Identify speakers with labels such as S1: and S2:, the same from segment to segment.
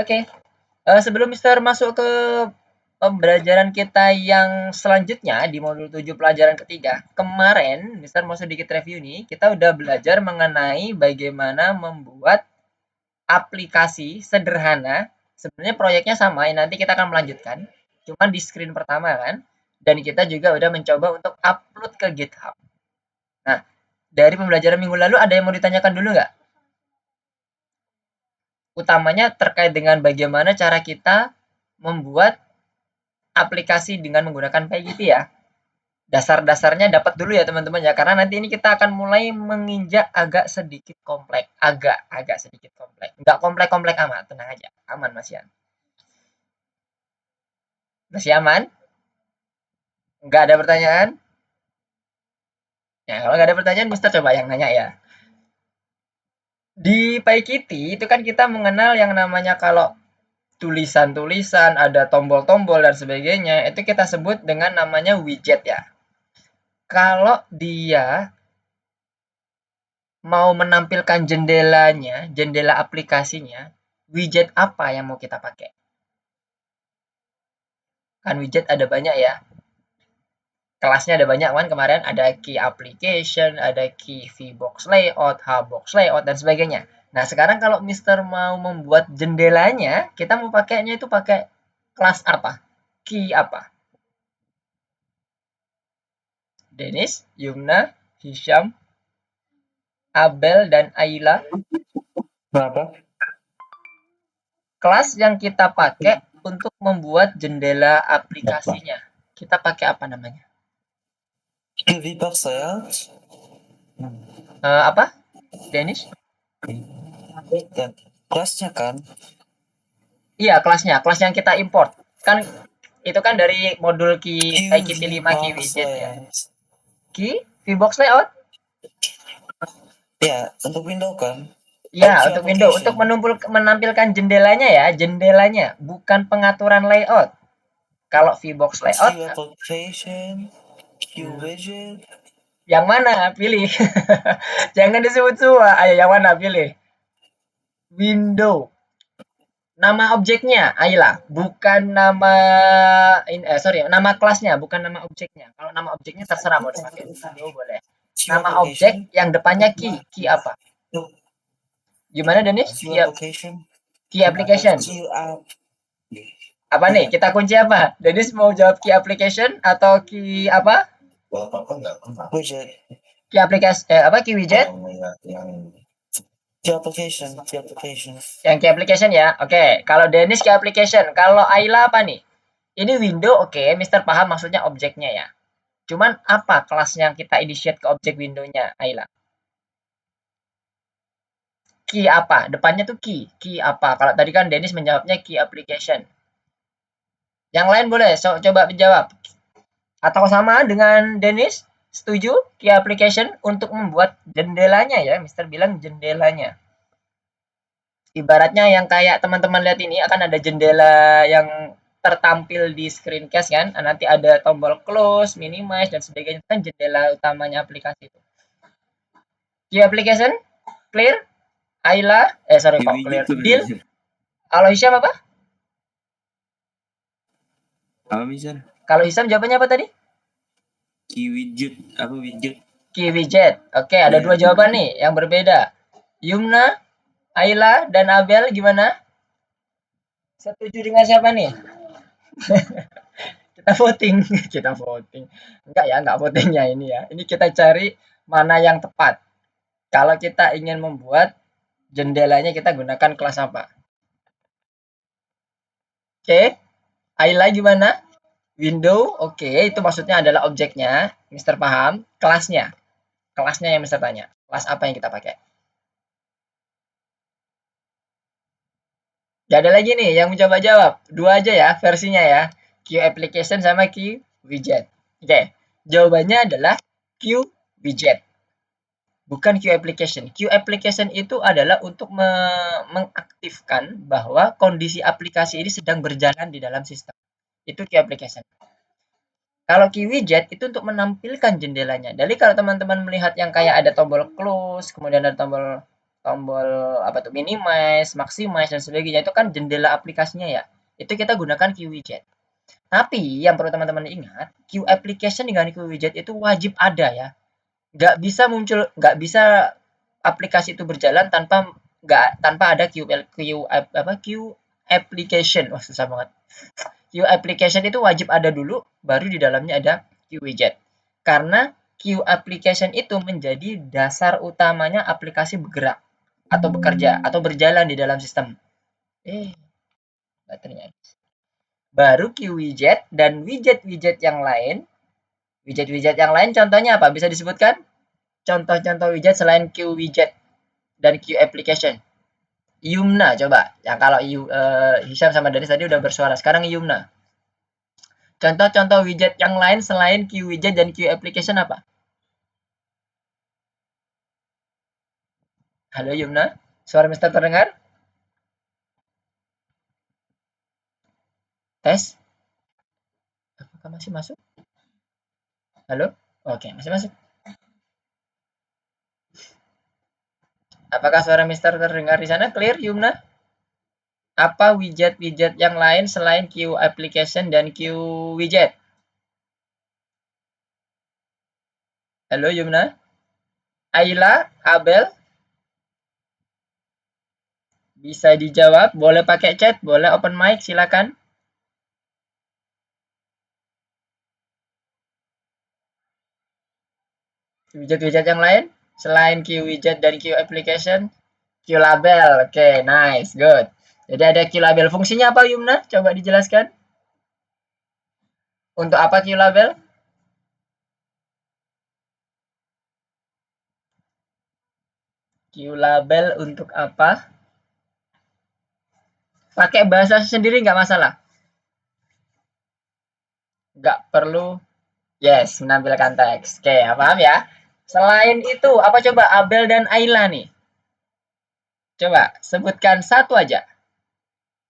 S1: Oke. Sebelum Mister masuk ke pembelajaran kita yang selanjutnya di modul 7 pelajaran ketiga, kemarin Mister mau sedikit review nih, kita udah belajar mengenai bagaimana membuat aplikasi sederhana. Sebenarnya proyeknya sama, nanti kita akan melanjutkan. Cuman di screen pertama kan, dan kita juga udah mencoba untuk upload ke GitHub. Nah, dari pembelajaran minggu lalu ada yang mau ditanyakan dulu nggak? Utamanya terkait dengan bagaimana cara kita membuat aplikasi dengan menggunakan PyGP ya. Dasar-dasarnya dapat dulu ya teman-teman ya, karena nanti ini kita akan mulai menginjak agak sedikit kompleks, agak sedikit kompleks. Nggak komplek-komplek amat, tenang aja, aman Mas Yan. Masih aman? Nggak ada pertanyaan? Ya, kalau nggak ada pertanyaan, Mister coba yang nanya ya. Di PyKitty itu kan kita mengenal yang namanya kalau tulisan-tulisan, ada tombol-tombol dan sebagainya, itu kita sebut dengan namanya widget ya. Kalau dia mau menampilkan jendelanya, jendela aplikasinya, widget apa yang mau kita pakai? Kan widget ada banyak ya. Kelasnya ada banyak kan kemarin, ada key application, ada key VBox layout, Hbox layout, dan sebagainya. Nah, sekarang kalau Mister mau membuat jendelanya, kita mau pakainya itu pakai kelas apa? Key apa? Dennis, Yumna, Hisham, Abel, dan Ayla.
S2: Berapa?
S1: Kelas yang kita pakai untuk membuat jendela aplikasinya. Kita pakai apa namanya?
S2: VBox layout.
S1: Apa? Dennis?
S2: Dan kelasnya kan?
S1: Iya, kelasnya. Kelas yang kita import. Kan itu kan dari modul Kitty 5 Key
S2: VBox
S1: widget ya.
S2: layout.
S1: Key VBox layout?
S2: Ya, untuk window kan?
S1: Ya,
S2: Queue
S1: untuk window. Untuk
S2: application.
S1: menampilkan jendelanya ya, jendelanya. Bukan pengaturan layout. Kalau VBox layout,
S2: Queue application. Queue widget.
S1: yang mana? Pilih. Jangan disebut semua. Ayo, yang mana? Pilih. Window. Nama objeknya, Ayla. Bukan nama, sorry, nama kelasnya, bukan nama objeknya. Kalau nama objeknya terserah mau dipakai window boleh.
S2: Queue
S1: Nama objek
S2: application.
S1: yang depannya key. Key apa? Gimana Denis?
S2: Queue application.
S1: Key application.
S2: Queue app.
S1: Apa nih? Kita kunci apa? Denis mau jawab key application atau key apa?
S2: Widget.
S1: Key aplikasi apa? Key widget?
S2: Queue application. Queue application.
S1: Yang key application ya. Oke, kalau Denis key application, kalau Ayla apa nih? Ini window, oke, Mister paham maksudnya objeknya ya. Cuman apa kelas yang kita initiate ke objek windownya, Ayla? Key apa? Depannya tuh key. Key apa? Kalau tadi kan Dennis menjawabnya key application. Yang lain boleh coba menjawab. Atau sama dengan Dennis? Setuju? Key application untuk membuat jendelanya ya. Mister bilang jendelanya. Ibaratnya yang kayak teman-teman lihat ini akan ada jendela yang tertampil di screencast kan. Nanti ada tombol close, minimize, dan sebagainya. Itu kan jendela utamanya aplikasi itu. Key application? Clear? Ayla? Sorry kok clear. Deal? Kalau Hisham apa?
S3: Apa misal?
S1: Kalau Hisham jawabannya apa tadi?
S3: Key widget. Apa widget?
S1: Key widget. Oke, ada dua jawaban nih yang berbeda. Yumna, Ayla, dan Abel gimana? Setuju dengan siapa nih? Kita voting. Kita voting. Enggak ya, enggak votingnya ini ya. Ini kita cari mana yang tepat. Kalau kita ingin membuat jendelanya kita gunakan kelas apa? Oke. Ayla gimana? Window, oke, itu maksudnya adalah objeknya. Mister paham? Kelasnya. Kelasnya yang Mister tanya. Kelas apa yang kita pakai? Gak ada lagi nih yang mencoba jawab. Dua aja ya versinya ya. Q application sama Q widget. Oke. Jawabannya adalah Q widget. Bukan Q application. Q application itu adalah untuk mengaktifkan bahwa kondisi aplikasi ini sedang berjalan di dalam sistem. Itu Q application. Kalau key widget itu untuk menampilkan jendelanya. Jadi kalau teman-teman melihat yang kayak ada tombol close, kemudian ada tombol tombol apa tuh minimize, maximize dan sebagainya itu kan jendela aplikasinya ya. Itu kita gunakan QWidget. Tapi yang perlu teman-teman ingat, Q application dengan QWidget itu wajib ada ya. Nggak bisa aplikasi itu berjalan tanpa ada Q application. Wah, susah banget. Q application itu wajib ada dulu, baru di dalamnya ada QWidget. Karena Q application itu menjadi dasar utamanya aplikasi bergerak atau bekerja atau berjalan di dalam sistem. Baterainya. Baru QWidget dan widget-widget yang lain. Widget-widget yang lain contohnya apa? Bisa disebutkan? Contoh-contoh widget selain QWidget dan Q application. Yumna coba. Yang kalau Hisham sama Danis tadi udah bersuara. Sekarang Yumna. Contoh-contoh widget yang lain selain QWidget dan Q application apa? Halo Yumna, suara Mister terdengar? Tes? Apakah masih masuk? Halo? Oke, masih masuk. Apakah suara Mister terdengar di sana? Clear, Yumna? Apa widget-widget yang lain selain Q application dan Q widget? Halo Yumna? Ayla? Abel? Bisa dijawab, boleh pakai chat, boleh open mic, silakan. Widget-widget yang lain selain Q widget dan Q application? Q label, oke, nice, good. Jadi ada Q label, fungsinya apa Yumna? Coba dijelaskan. Untuk apa Q label? Q label untuk apa? Pakai bahasa sendiri nggak masalah. Nggak perlu, yes, menampilkan teks. Oke, paham ya? Selain itu, apa coba Abel dan Ayla nih? Coba sebutkan satu aja.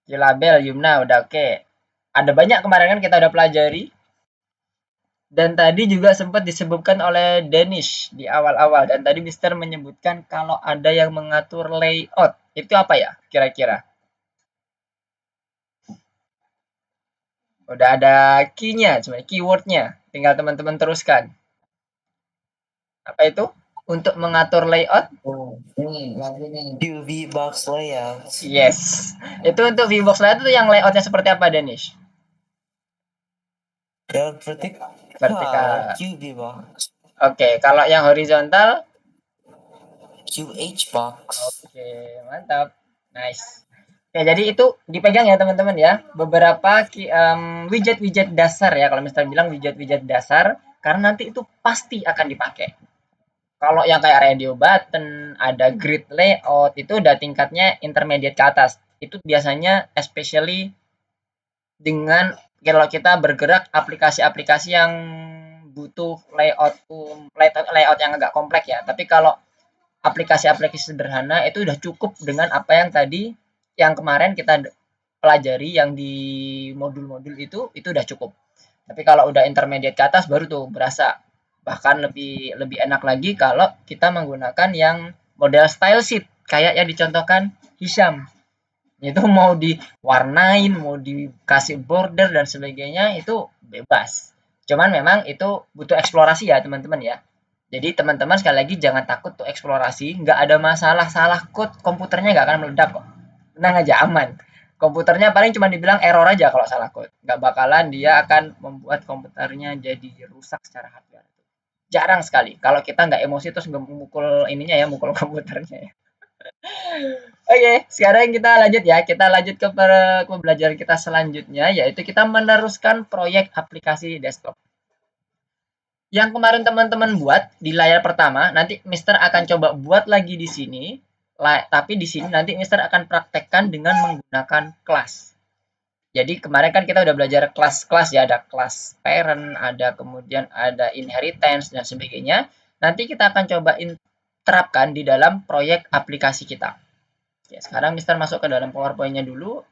S1: Q label, Yumna, udah oke. Ada banyak kemarin kan kita udah pelajari. Dan tadi juga sempat disebutkan oleh Danish di awal-awal. Dan tadi Mister menyebutkan kalau ada yang mengatur layout. Itu apa ya kira-kira? Udah ada key-nya, cuma keyword-nya. Tinggal teman-teman teruskan. Apa itu? Untuk mengatur layout?
S2: VBox layout.
S1: Yes. Itu untuk VBox layout itu yang layoutnya seperti apa, Danish?
S2: Layout vertikal.
S1: Vertikal.
S2: QBox.
S1: Oke, kalau yang horizontal?
S2: QHbox.
S1: Oke, mantap. Nice. Oke, jadi itu dipegang ya teman-teman ya. Beberapa widget-widget dasar ya. Kalau misalnya bilang widget-widget dasar, karena nanti itu pasti akan dipakai. Kalau yang kayak radio button, ada grid layout, itu udah tingkatnya intermediate ke atas. Itu biasanya especially dengan kalau kita bergerak aplikasi-aplikasi yang butuh layout yang agak kompleks ya. Tapi kalau aplikasi-aplikasi sederhana itu udah cukup dengan apa yang tadi yang kemarin kita pelajari yang di modul-modul itu udah cukup. Tapi kalau udah intermediate ke atas baru tuh berasa. Bahkan lebih lebih enak lagi kalau kita menggunakan yang model style sheet kayak yang dicontohkan Hisham. Itu mau diwarnain, mau dikasih border dan sebagainya itu bebas. Cuman memang itu butuh eksplorasi ya teman-teman ya. Jadi teman-teman sekali lagi jangan takut tuh eksplorasi, nggak ada masalah salah code, komputernya nggak akan meledak kok. Tenang aja, aman. Komputernya paling cuma dibilang error aja kalau salah code. Nggak bakalan dia akan membuat komputernya jadi rusak secara hardware. Jarang sekali. Kalau kita nggak emosi terus nggak memukul ininya ya, mukul komputernya ya. Oke, sekarang kita lanjut ya. Kita lanjut ke pembelajaran kita selanjutnya, yaitu kita meneruskan proyek aplikasi desktop. Yang kemarin teman-teman buat di layar pertama, nanti Mister akan coba buat lagi di sini. Tapi di sini nanti Mister akan praktekkan dengan menggunakan kelas. Jadi kemarin kan kita udah belajar kelas-kelas ya, ada kelas parent, ada kemudian ada inheritance dan sebagainya. Nanti kita akan coba terapkan di dalam proyek aplikasi kita. Oke, sekarang Mister masuk ke dalam PowerPoint-nya dulu.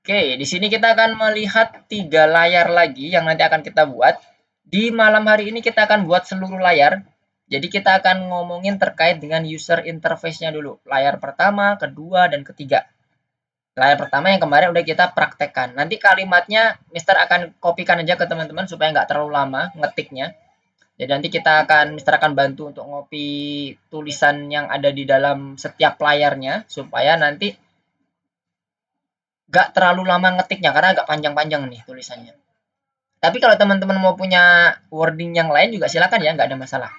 S1: Oke, di sini kita akan melihat 3 layar lagi yang nanti akan kita buat. Di malam hari ini kita akan buat seluruh layar. Jadi kita akan ngomongin terkait dengan user interface-nya dulu. Layar pertama, kedua, dan ketiga. Layar pertama yang kemarin udah kita praktekkan. Nanti kalimatnya Mister akan kopikan aja ke teman-teman supaya nggak terlalu lama ngetiknya. Jadi nanti Mister akan bantu untuk ngopi tulisan yang ada di dalam setiap layarnya supaya nanti nggak terlalu lama ngetiknya karena agak panjang-panjang nih tulisannya. Tapi kalau teman-teman mau punya wording yang lain juga silakan ya, nggak ada masalah.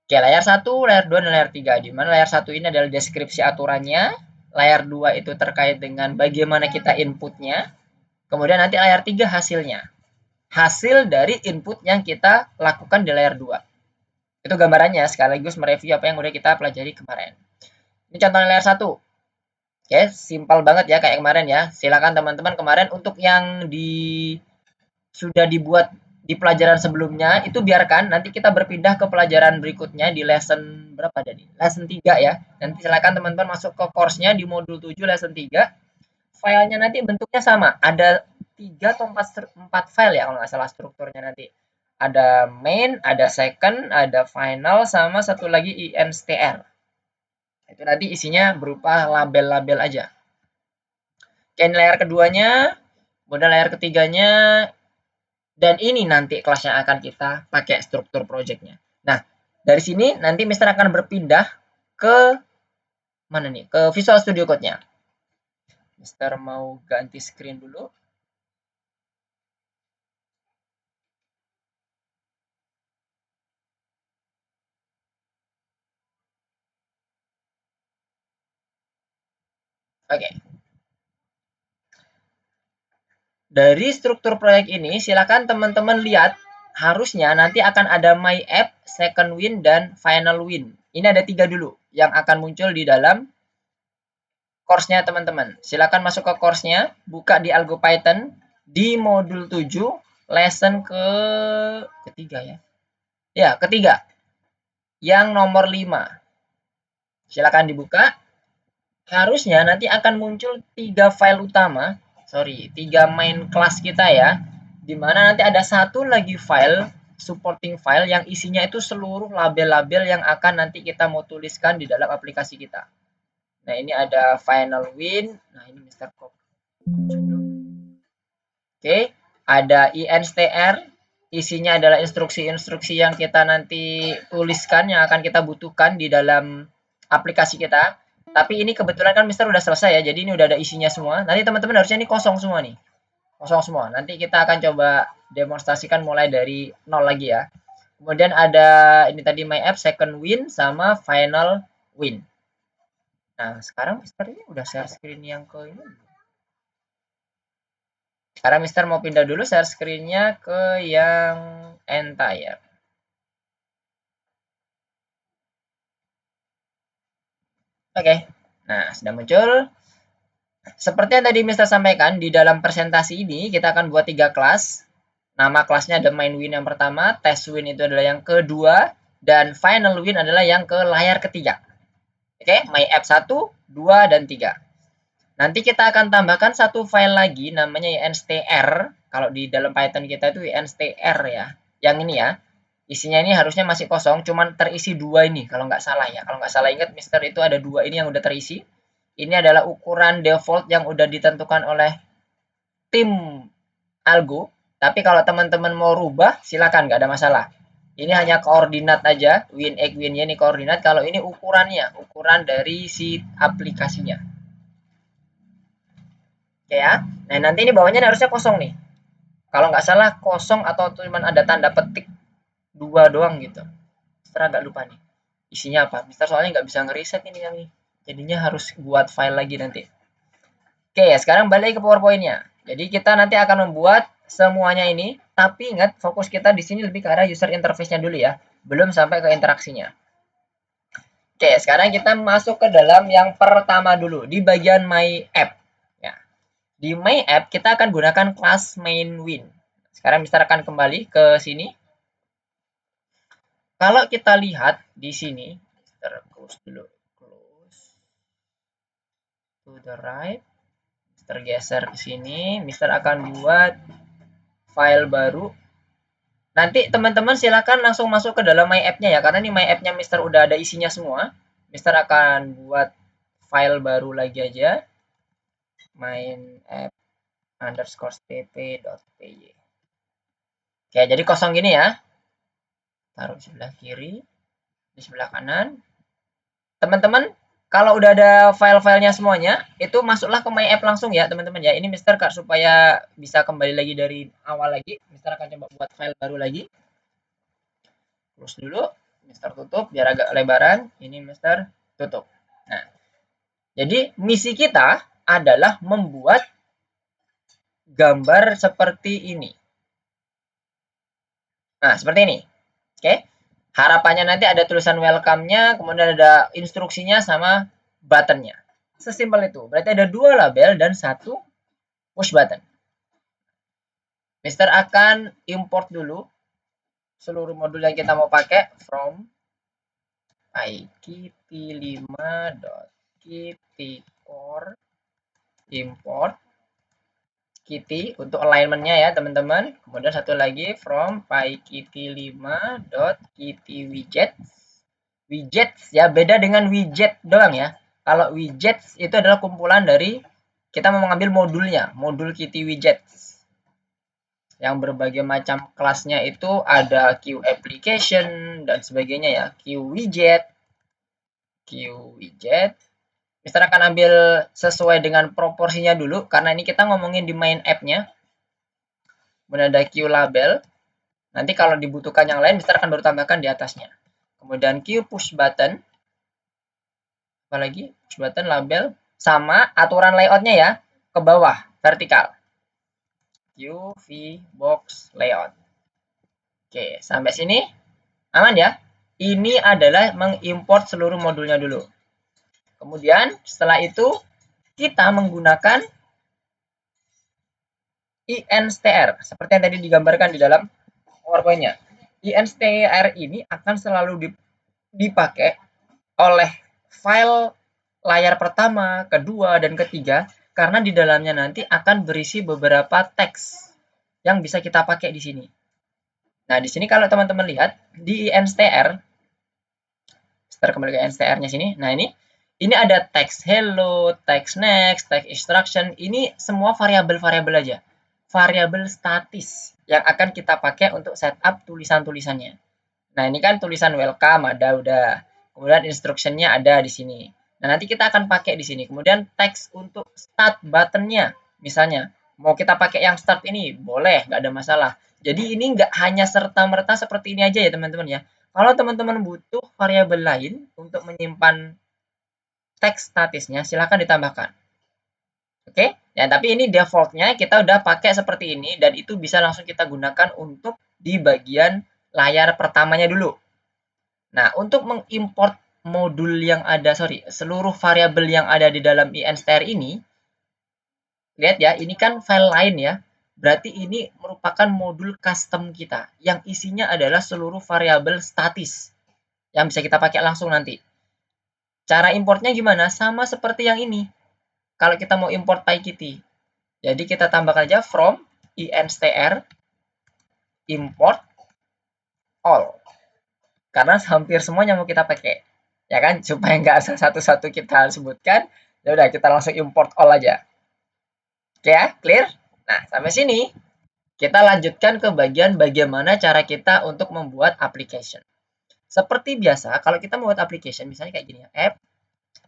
S1: Oke, layar 1, layar 2, dan layar 3. Di mana layar 1 ini adalah deskripsi aturannya, layar 2 itu terkait dengan bagaimana kita inputnya, kemudian nanti layar 3 hasilnya. Hasil dari input yang kita lakukan di layar 2. Itu gambarannya sekaligus mereview apa yang udah kita pelajari kemarin. Ini contoh layar 1. Oke, simpel banget ya kayak kemarin ya. Silakan teman-teman kemarin untuk yang sudah dibuat di pelajaran sebelumnya itu biarkan, nanti kita berpindah ke pelajaran berikutnya di lesson berapa tadi? Lesson 3 ya. Nanti silakan teman-teman masuk ke course-nya di modul 7 lesson 3. Filenya nanti bentuknya sama, ada 3 atau 4 file ya kalau nggak salah strukturnya nanti. Ada main, ada second, ada final, sama satu lagi instr. Itu nanti isinya berupa label-label aja. Oke, ini layar keduanya, kemudian layar ketiganya, dan ini nanti kelas yang akan kita pakai struktur projectnya. Nah, dari sini nanti Mister akan berpindah ke mana nih? Ke Visual Studio Code-nya. Mister mau ganti screen dulu. Oke. Dari struktur proyek ini, silakan teman-teman lihat, harusnya nanti akan ada My App, Second Win, dan Final Win. Ini ada 3 dulu yang akan muncul di dalam course-nya teman-teman. Silakan masuk ke course-nya, buka di Algo Python, di modul 7, lesson ketiga ya. Ya, ketiga. Yang nomor 5. Silakan dibuka. Harusnya nanti akan muncul 3 file utama, 3 main kelas kita ya. Dimana nanti ada satu lagi file, supporting file yang isinya itu seluruh label-label yang akan nanti kita mau tuliskan di dalam aplikasi kita. Nah, ini ada final win. Nah, ini Mister Cop. Oke, ada instr. Isinya adalah instruksi-instruksi yang kita nanti tuliskan, yang akan kita butuhkan di dalam aplikasi kita. Tapi ini kebetulan kan Mister udah selesai ya, jadi ini udah ada isinya semua. Nanti teman-teman harusnya ini kosong semua nih. Kosong semua. Nanti kita akan coba demonstrasikan mulai dari nol lagi ya. Kemudian ada ini tadi my app, second win, sama final win. Nah, sekarang Mister ini udah share screen yang ke ini. Sekarang Mister mau pindah dulu share screen-nya ke yang entire. Oke. Nah, sudah muncul. Seperti yang tadi Mister sampaikan, di dalam presentasi ini kita akan buat 3 kelas. Nama kelasnya ada main win yang pertama, test win itu adalah yang kedua, dan final win adalah yang ke layar ketiga. Oke, my app 1, 2, dan 3. Nanti kita akan tambahkan satu file lagi namanya instr. Kalau di dalam Python kita itu instr ya. Yang ini ya. Isinya ini harusnya masih kosong, cuman terisi 2 ini kalau nggak salah ya. Kalau nggak salah ingat Mister itu ada 2 ini yang udah terisi. Ini adalah ukuran default yang udah ditentukan oleh tim Algo. Tapi kalau teman-teman mau rubah, silakan, nggak ada masalah. Ini hanya koordinat aja, win egg win-nya ini koordinat. Kalau ini ukurannya, ukuran dari si aplikasinya. Oke ya. Nah, nanti ini bawahnya harusnya kosong nih. Kalau nggak salah kosong atau cuma ada tanda petik 2 doang gitu. Mister agak lupa nih. Isinya apa? Mister soalnya nggak bisa ngeriset ini yang ini. Jadinya harus buat file lagi nanti. Oke, sekarang balik ke PowerPoint-nya. Jadi kita nanti akan membuat semuanya ini, tapi ingat fokus kita di sini lebih ke arah user interface-nya dulu ya, belum sampai ke interaksinya. Oke, sekarang kita masuk ke dalam yang pertama dulu, di bagian My App. Ya. Di My App, kita akan gunakan kelas main win. Sekarang Mister akan kembali ke sini. Kalau kita lihat di sini, Mister close dulu. Close to the right. Mister geser ke sini. Mister akan buat file baru. Nanti teman-teman silakan langsung masuk ke dalam My App-nya ya, karena ini My App-nya Mister udah ada isinya semua. Mister akan buat file baru lagi aja. Main app _pp.py. Oke, jadi kosong gini ya. Taruh di sebelah kiri, di sebelah kanan. Teman-teman, kalau udah ada file-filenya semuanya, itu masuklah ke My App langsung ya teman-teman ya. Ini Mister supaya bisa kembali lagi dari awal lagi, Mister akan coba buat file baru lagi. Close dulu, Mister tutup biar agak lebaran. Ini Mister tutup. Nah, jadi misi kita adalah membuat gambar seperti ini. Nah, seperti ini. Oke. Harapannya nanti ada tulisan welcome-nya, kemudian ada instruksinya sama button-nya. Sesimpel itu. Berarti ada 2 label dan 1 push button. Mister akan import dulu seluruh modul yang kita mau pakai from pykit5.kitty_core import Kitty untuk alignment-nya ya teman-teman. Kemudian satu lagi from pykit5.kitty_widget. Widgets ya, beda dengan widget doang ya. Kalau widgets itu adalah kumpulan dari kita mau mengambil modulnya, modul Kitty widgets. Yang berbagai macam kelasnya itu ada Q application dan sebagainya ya. Q widget. Mister akan ambil sesuai dengan proporsinya dulu karena ini kita ngomongin di main app-nya. Kemudian ada Q label. Nanti kalau dibutuhkan yang lain, Mister akan baru tambahkan di atasnya. Kemudian Q push button. Apalagi push button label sama aturan layoutnya ya ke bawah vertikal. Q V box layout. Oke, sampai sini aman ya. Ini adalah mengimport seluruh modulnya dulu. Kemudian setelah itu kita menggunakan instr seperti yang tadi digambarkan di dalam PowerPoint-nya. Instr ini akan selalu dipakai oleh file layar pertama, kedua, dan ketiga karena di dalamnya nanti akan berisi beberapa teks yang bisa kita pakai di sini. Nah, di sini kalau teman-teman lihat di instr, Mister kembali ke instr-nya sini. Nah, ini ada teks hello, teks next, teks instruction. Ini semua variabel-variabel aja. Variabel statis yang akan kita pakai untuk setup tulisan-tulisannya. Nah, ini kan tulisan welcome ada udah. Kemudian instruction-nya ada di sini. Nah, nanti kita akan pakai di sini. Kemudian teks untuk start button-nya. Misalnya, mau kita pakai yang start ini, boleh, nggak ada masalah. Jadi ini nggak hanya serta-merta seperti ini aja ya teman-teman ya. Kalau teman-teman butuh variabel lain untuk menyimpan teks statisnya, silahkan ditambahkan. Oke, ya tapi ini defaultnya kita udah pakai seperti ini dan itu bisa langsung kita gunakan untuk di bagian layar pertamanya dulu. Nah, untuk mengimport modul yang ada, seluruh variabel yang ada di dalam instr ini, lihat ya, ini kan file lain ya. Berarti ini merupakan modul custom kita yang isinya adalah seluruh variabel statis yang bisa kita pakai langsung nanti. Cara importnya gimana? Sama seperti yang ini. Kalau kita mau import PyKitty. Jadi kita tambahkan aja from instr import all. Karena hampir semuanya mau kita pakai. Ya kan? Supaya nggak satu-satu kita sebutkan. Ya udah kita langsung import all aja. Oke ya, clear? Nah, sampai sini kita lanjutkan ke bagian bagaimana cara kita untuk membuat application. Seperti biasa, kalau kita membuat application, misalnya kayak gini ya, app,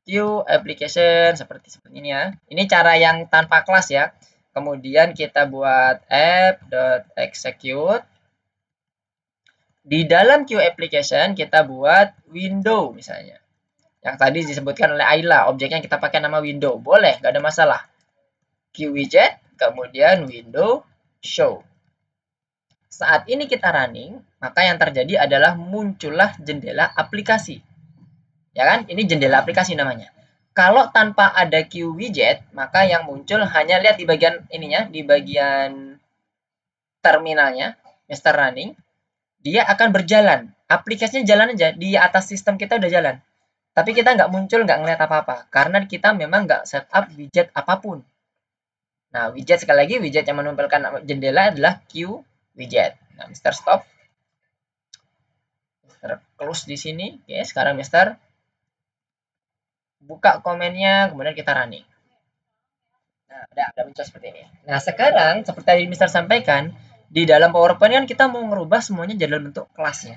S1: Q, application, seperti ini ya. Ini cara yang tanpa kelas ya. Kemudian kita buat app.execute. Di dalam Q application, kita buat window misalnya. Yang tadi disebutkan oleh Ayla, objeknya kita pakai nama window. Boleh, nggak ada masalah. Q widget, kemudian window show. Saat ini kita running, maka yang terjadi adalah muncullah jendela aplikasi. Ya kan? Ini jendela aplikasi namanya. Kalau tanpa ada Q widget, maka yang muncul hanya lihat di bagian ininya, di bagian terminalnya, Mister Running, dia akan berjalan. Aplikasinya jalan aja, di atas sistem kita udah jalan. Tapi kita nggak muncul, nggak ngeliat apa-apa. Karena kita memang nggak setup widget apapun. Nah, widget sekali lagi, widget yang menampilkan jendela adalah Q widget. Nah, Mister stop. Mister close di sini. Oke, sekarang Mister buka komennya, kemudian kita running. Nah, udah muncul seperti ini. Nah, sekarang seperti tadi Mister sampaikan, di dalam PowerPoint kan kita mau merubah semuanya jadi dalam bentuk kelas ya.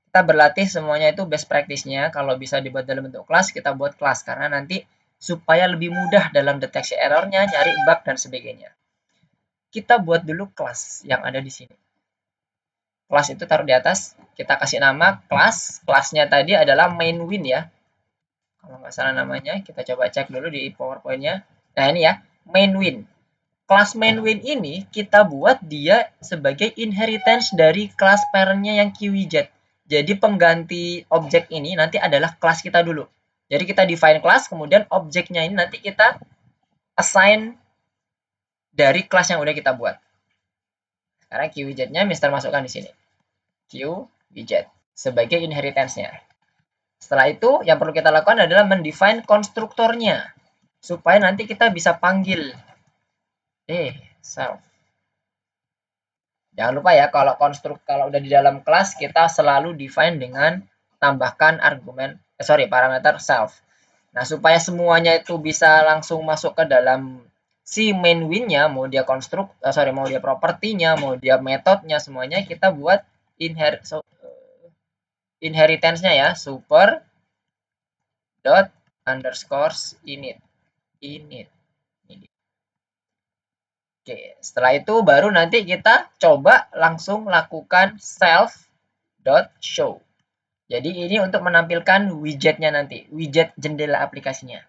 S1: Kita berlatih semuanya itu best practice-nya, kalau bisa dibuat dalam bentuk kelas, kita buat kelas karena nanti supaya lebih mudah dalam deteksi errornya, nyari bug dan sebagainya. Kita buat dulu kelas yang ada di sini. Kelas itu taruh di atas, kita kasih nama kelas. Kelasnya tadi adalah main win ya. Kalau nggak salah namanya, kita coba cek dulu di PowerPoint-nya. Nah, ini ya, main win. Kelas main win ini kita buat dia sebagai inheritance dari kelas parent-nya yang QWidget. Jadi pengganti objek ini nanti adalah kelas kita dulu. Jadi kita define kelas, kemudian objeknya ini nanti kita assign dari kelas yang udah kita buat. Sekarang QWidget-nya Mister masukkan di sini. QWidget sebagai inheritance-nya. Setelah itu, yang perlu kita lakukan adalah mendefine konstruktornya. Supaya nanti kita bisa panggil self. Jangan lupa ya, kalau kalau udah di dalam kelas, kita selalu define dengan tambahkan argumen, parameter self. Nah, supaya semuanya itu bisa langsung masuk ke dalam si main win-nya, mau dia mau dia propertinya, mau dia metodenya, semuanya kita buat inheritance-nya ya, super dot underscores init. Oke, setelah itu baru nanti kita coba langsung lakukan self.show. Jadi ini untuk menampilkan widgetnya nanti, widget jendela aplikasinya.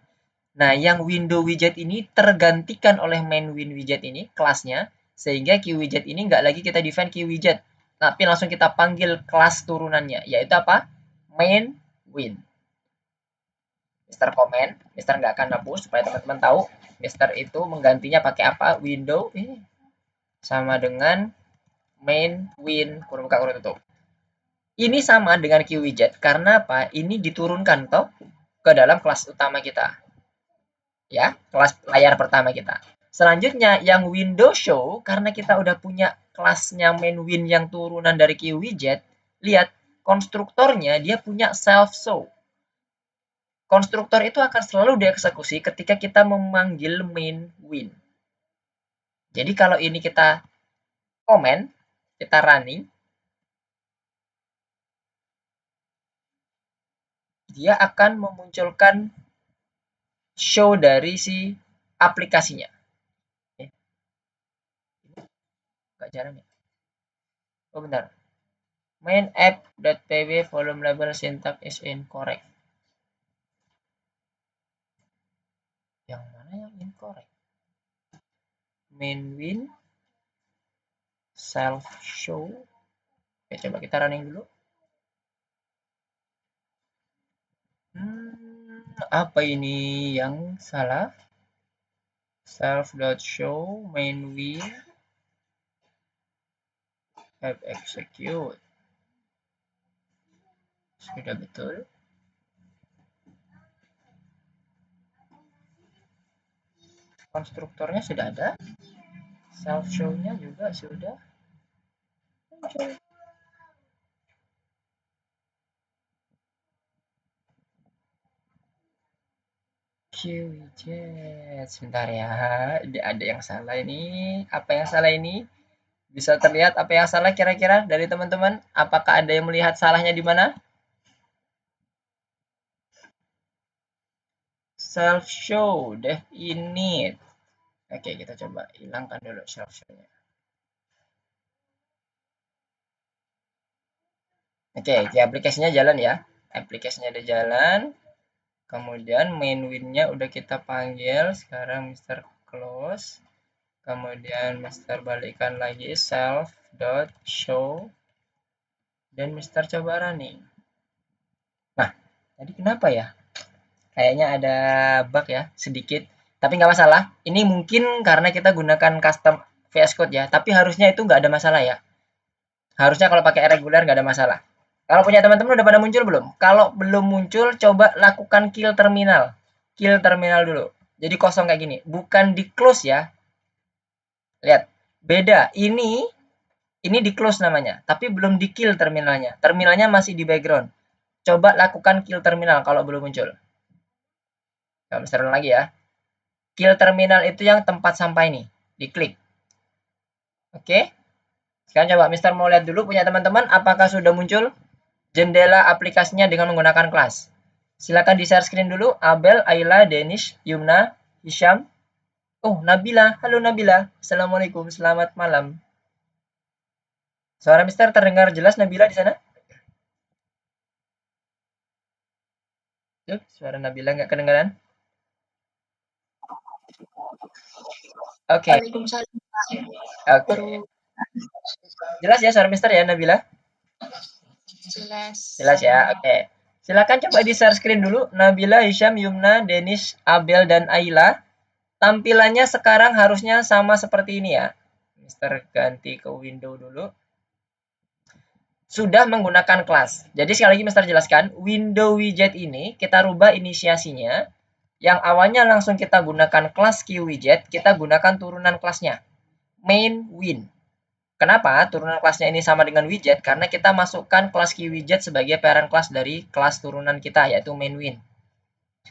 S1: Nah, yang window widget ini tergantikan oleh main win widget ini, kelasnya, sehingga QWidget ini nggak lagi kita define QWidget, tapi langsung kita panggil kelas turunannya, yaitu apa? Main win. Mister komen, Mister nggak akan hapus supaya teman-teman tahu Mister itu menggantinya pakai apa? Window sama dengan main win kurung buka kurung tutup. Ini sama dengan QWidget karena apa? Ini diturunkan toh ke dalam kelas utama kita. Ya, kelas layar pertama kita. Selanjutnya yang window show karena kita udah punya kelasnya main win yang turunan dari QWidget, lihat konstruktornya dia punya self show. Konstruktor itu akan selalu dieksekusi ketika kita memanggil main win. Jadi kalau ini kita komen, kita running, dia akan memunculkan show dari si aplikasinya. Gak jarang ya. Oh bentar. Main app.pw volume label syntax is incorrect. Yang mana yang incorrect? Main win self show. Oke, coba kita running dulu. Apa ini yang salah? Self.show main win app execute. Sudah betul. Konstruktornya sudah ada. Self show-nya juga sudah muncul. QWidget. Sebentar ya. Ada yang salah ini. Apa yang salah ini? Bisa terlihat apa yang salah kira-kira dari teman-teman? Apakah ada yang melihat salahnya di mana? Self show dev init. Oke, kita coba hilangkan dulu self show-nya. Oke, aplikasinya jalan ya. Aplikasinya ada jalan. Kemudian main win-nya udah kita panggil. Sekarang Mister close. Kemudian Mister balikkan lagi self.show. Dan Mister coba running. Nah, tadi kenapa ya? Kayaknya ada bug ya, sedikit. Tapi nggak masalah. Ini mungkin karena kita gunakan custom VS Code ya. Tapi harusnya itu nggak ada masalah ya. Harusnya kalau pakai reguler nggak ada masalah. Kalau punya teman-teman udah pada muncul belum? Kalau belum muncul, coba lakukan kill terminal. Kill terminal dulu. Jadi kosong kayak gini. Bukan di close ya. Lihat. Beda. Ini Ini di close namanya, tapi belum di kill terminalnya. Terminalnya masih di background. Coba lakukan kill terminal kalau belum muncul. Coba misalnya lagi ya. Kill terminal itu yang tempat sampah ini. Diklik. Oke. Sekarang coba Mister mau lihat dulu punya teman-teman apakah sudah muncul jendela aplikasinya dengan menggunakan kelas. Silakan di share screen dulu. Abel, Ayla, Denish, Yumna, Hisham. Oh, Nabila. Halo Nabila. Assalamualaikum. Selamat malam. Suara Mister terdengar jelas Nabila di sana? Suara Nabila nggak kedengaran? Oke.
S4: Waalaikumsalam.
S1: Oke. Jelas ya suara Mister ya Nabila?
S4: Jelas.
S1: Jelas ya. Oke. Silakan coba di share screen dulu. Nabila, Hisham, Yumna, Denish, Abel, dan Ayla. Tampilannya sekarang harusnya sama seperti ini ya. Mister ganti ke window dulu. Sudah menggunakan kelas. Jadi sekali lagi Mister jelaskan, window widget ini kita rubah inisiasinya. Yang awalnya langsung kita gunakan kelas QWidget, kita gunakan turunan kelasnya. Main win. Kenapa turunan kelasnya ini sama dengan widget? Karena kita masukkan kelas QWidget sebagai parent class dari kelas turunan kita, yaitu main win.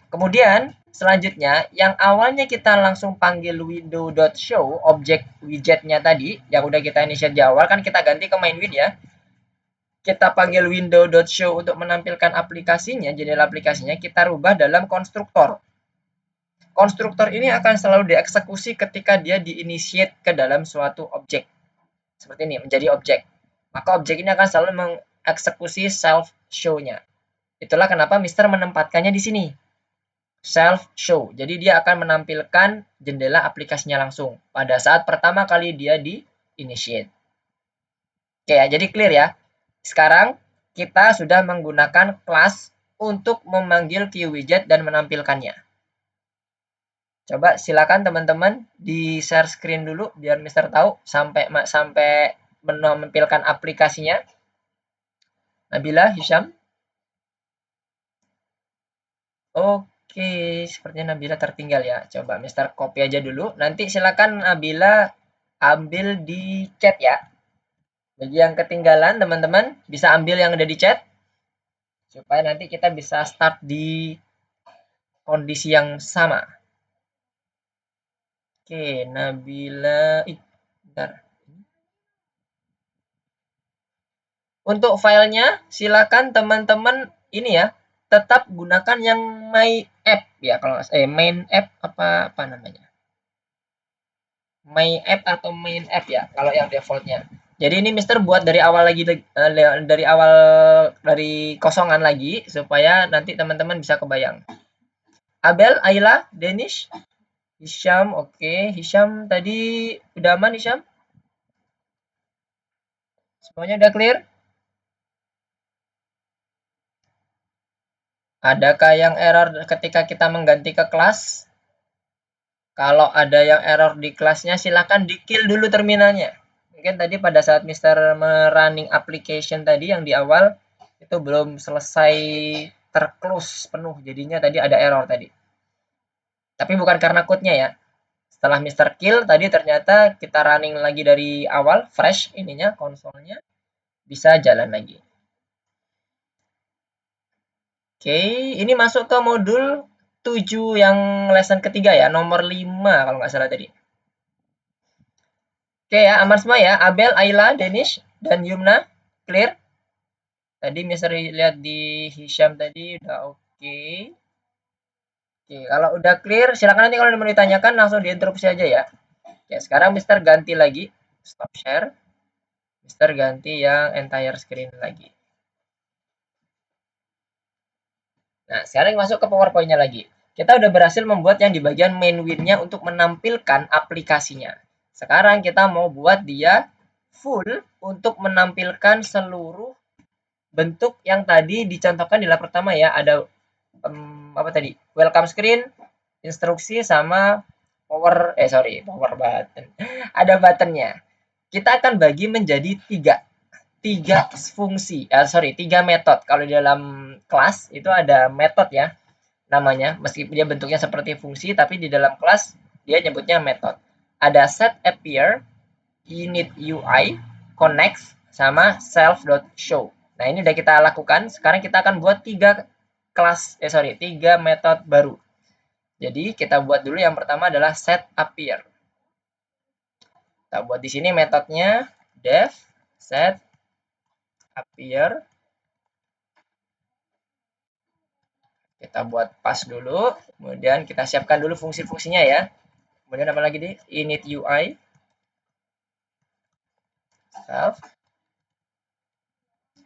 S1: Kemudian, selanjutnya, yang awalnya kita langsung panggil window.show, objek widgetnya tadi, yang udah kita initiate di awal, kan kita ganti ke main win ya. Kita panggil window.show untuk menampilkan aplikasinya, jendela aplikasinya, kita rubah dalam konstruktor. Konstruktor ini akan selalu dieksekusi ketika dia diinitiate ke dalam suatu objek. Seperti ini, menjadi objek. Maka objek ini akan selalu mengeksekusi self show-nya. Itulah kenapa Mister menempatkannya di sini. Self show. Jadi dia akan menampilkan jendela aplikasinya langsung pada saat pertama kali dia di-initiate. Oke ya, jadi clear ya. Sekarang kita sudah menggunakan kelas untuk memanggil QWidget dan menampilkannya. Coba silakan teman-teman di share screen dulu biar Mister tahu sampai menampilkan aplikasinya. Nabila, Hisham. Oke, sepertinya Nabila tertinggal ya. Coba Mister copy aja dulu. Nanti silakan Nabila ambil di chat ya. Bagi yang ketinggalan teman-teman bisa ambil yang ada di chat supaya nanti kita bisa start di kondisi yang sama. Oke, Nabila, bentar. Untuk filenya silakan teman-teman ini ya, tetap gunakan yang my app ya kalau main app apa namanya? My app atau main app ya kalau yang defaultnya. Jadi ini Mister buat dari awal lagi dari kosongan lagi supaya nanti teman-teman bisa kebayang. Abel, Ayla, Denish, Hisham, oke. Hisham tadi udah aman Hisham? Semuanya udah clear? Adakah yang error ketika kita mengganti ke kelas? Kalau ada yang error di kelasnya silakan di kill dulu terminalnya. Mungkin tadi pada saat Mister running application tadi yang di awal itu belum selesai terclose penuh, jadinya tadi ada error tadi. Tapi bukan karena code-nya ya. Setelah Mister kill tadi ternyata kita running lagi dari awal, fresh ininya konsolnya bisa jalan lagi. Oke, ini masuk ke modul 7 yang lesson ketiga ya, nomor 5 kalau nggak salah tadi. Oke ya, aman semua ya. Abel, Ayla, Denish, dan Yumna, clear? Tadi Mister lihat di Hisham tadi udah oke. Oke, kalau udah clear, silakan nanti kalau mau ditanyakan langsung diinterupsi aja ya. Oke, sekarang Mister ganti lagi, stop share. Mister ganti yang entire screen lagi. Nah, sekarang masuk ke PowerPoint-nya lagi. Kita udah berhasil membuat yang di bagian main win-nya untuk menampilkan aplikasinya. Sekarang kita mau buat dia full untuk menampilkan seluruh bentuk yang tadi dicontohkan di lab pertama ya. Ada apa tadi? Welcome screen, instruksi sama power button. Ada buttonnya. Kita akan bagi menjadi tiga fungsi, tiga metode. Kalau di dalam kelas itu ada metode ya namanya, meskipun dia bentuknya seperti fungsi, tapi di dalam kelas dia nyebutnya metode. Ada set appear, init UI, connect, sama self.show. Nah, ini udah kita lakukan. Sekarang kita akan buat 3 metode baru. Jadi kita buat dulu yang pertama adalah set appear. Kita buat di sini metodenya def set appear. Kita buat pas dulu, kemudian kita siapkan dulu fungsi-fungsinya ya. Kemudian apa lagi nih? Init UI self.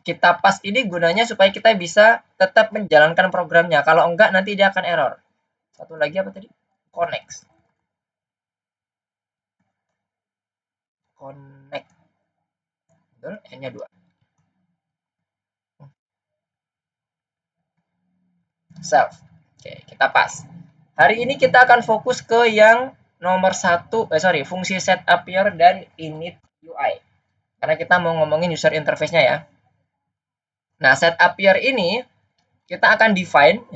S1: Kita pas ini gunanya supaya kita bisa tetap menjalankan programnya. Kalau enggak nanti dia akan error. Satu lagi apa tadi? Connect. Betul? N-nya 2. Self. Oke, kita pas. Hari ini kita akan fokus ke yang nomor 1, fungsi set appear dan init UI. Karena kita mau ngomongin user interface-nya ya. Nah, set appear ini kita akan define,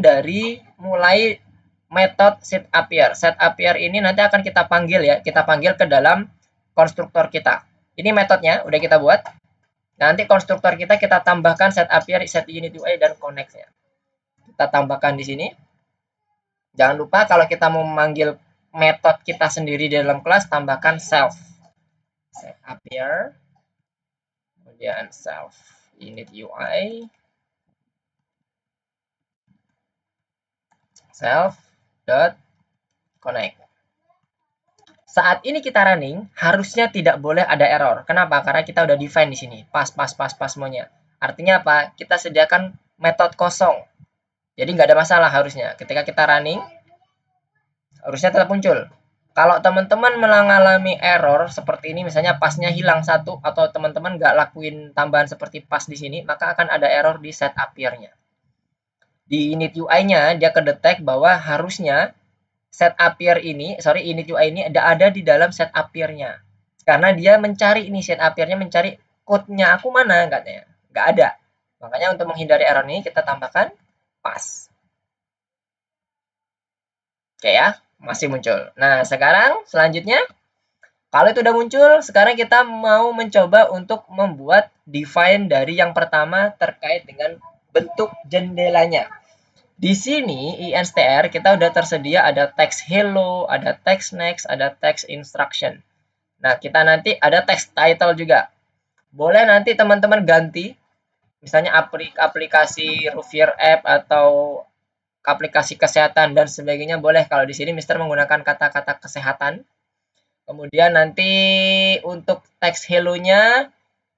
S1: dari mulai metode set appear. Set appear ini nanti akan kita panggil ya, kita panggil ke dalam konstruktor kita. Ini metodenya udah kita buat. Nanti konstruktor kita tambahkan set appear, set init UI dan connect-nya. Kita tambahkan di sini. Jangan lupa kalau kita mau memanggil metode kita sendiri di dalam kelas, tambahkan self. Set appear, kemudian self init UI, self dot connect. Saat ini kita running, harusnya tidak boleh ada error. Kenapa? Karena kita udah define di sini. Pas semuanya. Artinya apa? Kita sediakan metode kosong. Jadi nggak ada masalah harusnya. Ketika kita running, harusnya tetap muncul. Kalau teman-teman mengalami error seperti ini, misalnya pasnya hilang satu, atau teman-teman nggak lakuin tambahan seperti pas di sini, maka akan ada error di set appear-nya. Di init UI-nya, dia kedetek bahwa harusnya set appear ini, init UI ini ada di dalam set appear-nya. Karena dia mencari ini, set appear-nya mencari code-nya aku mana, katanya. Nggak ada. Makanya untuk menghindari error ini, kita tambahkan pas. Oke ya, masih muncul. Nah, sekarang selanjutnya, kalau itu udah muncul, sekarang kita mau mencoba untuk membuat define dari yang pertama terkait dengan bentuk jendelanya. Di sini instr kita udah tersedia ada text hello, ada text next, ada text instruction. Nah, kita nanti ada text title juga. Boleh nanti teman-teman ganti, misalnya aplikasi Rovier app atau aplikasi kesehatan dan sebagainya boleh. Kalau di sini Mister menggunakan kata-kata kesehatan. Kemudian nanti untuk text hello-nya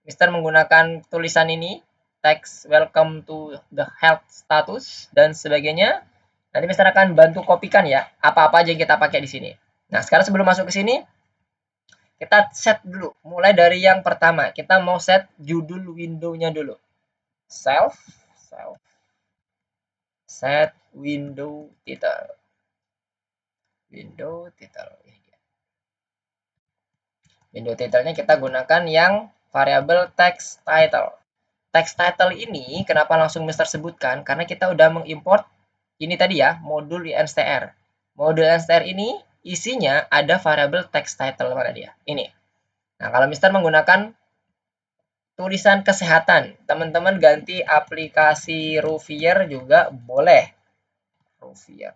S1: Mister menggunakan tulisan ini, text welcome to the health status dan sebagainya. Nanti Mister akan bantu kopikan ya, apa-apa aja yang kita pakai di sini. Nah, sekarang sebelum masuk ke sini, kita set dulu. Mulai dari yang pertama, kita mau set judul window-nya dulu. Set window title. Window title-nya kita gunakan yang variabel text title. Text title ini kenapa langsung Mister sebutkan? Karena kita udah mengimport ini tadi ya, modul instr. Modul instr ini isinya ada variabel text title, mana dia? Ini. Nah, kalau Mister menggunakan tulisan kesehatan, teman-teman ganti aplikasi Rovier juga boleh. Rovier.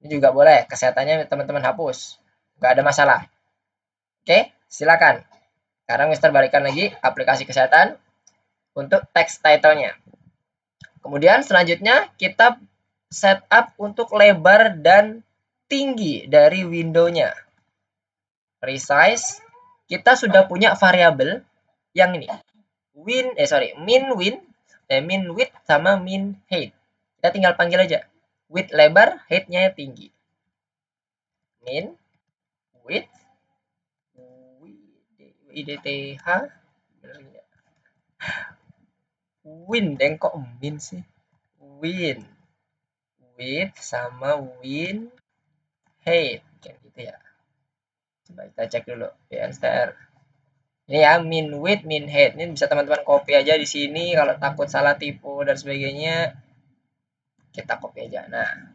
S1: Ini juga boleh, kesehatannya teman-teman hapus. Nggak ada masalah. Oke, silakan. Sekarang Mister balikan lagi aplikasi kesehatan untuk text title-nya. Kemudian selanjutnya kita setup untuk lebar dan tinggi dari window-nya. Resize, kita sudah punya variabel yang ini. Min width sama min height. Kita tinggal panggil aja. Width lebar, height-nya tinggi. Min width IDTH win deng kok min sih, win width sama win height kayak gitu ya. Coba kita cek dulu instr. Ini ya, min width min height ini bisa teman-teman copy aja di sini. Kalau takut salah tipe dan sebagainya kita copy aja. Nah,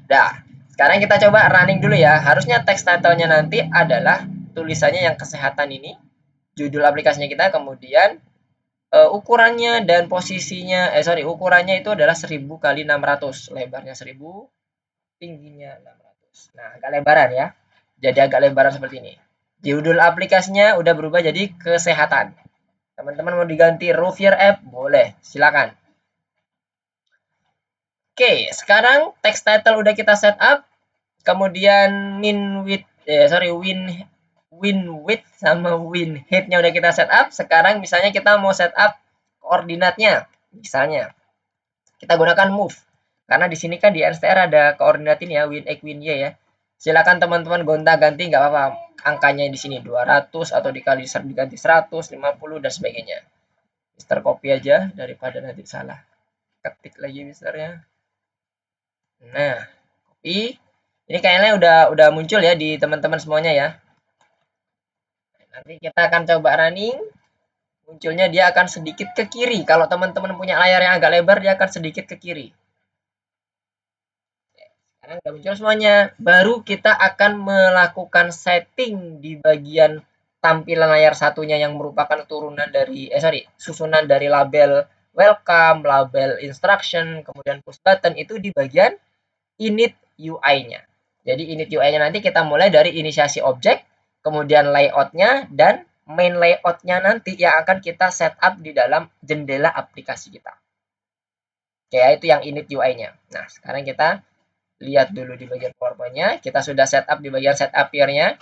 S1: dah. Sekarang kita coba running dulu ya. Harusnya text title-nya nanti adalah tulisannya yang kesehatan ini, judul aplikasinya kita, kemudian ukurannya dan posisinya, ukurannya itu adalah 1000 kali 600, lebarnya 1000, tingginya 600. Nah, agak lebaran ya. Jadi agak lebaran seperti ini. Judul aplikasinya udah berubah jadi kesehatan. Teman-teman mau diganti Rovier App, boleh, silakan. Oke, sekarang text title udah kita set up. Kemudian win width sama win height-nya udah kita set up. Sekarang misalnya kita mau set up koordinatnya. Misalnya kita gunakan move. Karena di sini kan di NSTR ada koordinat ini ya, win x win y ya. Silakan teman-teman gonta-ganti, nggak apa-apa. Angkanya di sini 200 atau diganti 100, 50 dan sebagainya. Mister copy aja daripada nanti salah ketik lagi misternya. Nah, copy. Ini kayaknya udah muncul ya di teman-teman semuanya ya. Nanti kita akan coba running. Munculnya dia akan sedikit ke kiri. Kalau teman-teman punya layar yang agak lebar, dia akan sedikit ke kiri. Sekarang udah muncul semuanya. Baru kita akan melakukan setting di bagian tampilan layar satunya yang merupakan turunan dari susunan dari label welcome, label instruction, kemudian push button itu di bagian init UI-nya. Jadi init UI-nya nanti kita mulai dari inisiasi objek, kemudian layout-nya, dan main layout-nya nanti yang akan kita setup di dalam jendela aplikasi kita. Oke, itu yang init UI-nya. Nah, sekarang kita lihat dulu di bagian PowerPoint-nya. Kita sudah setup di bagian set appear-nya.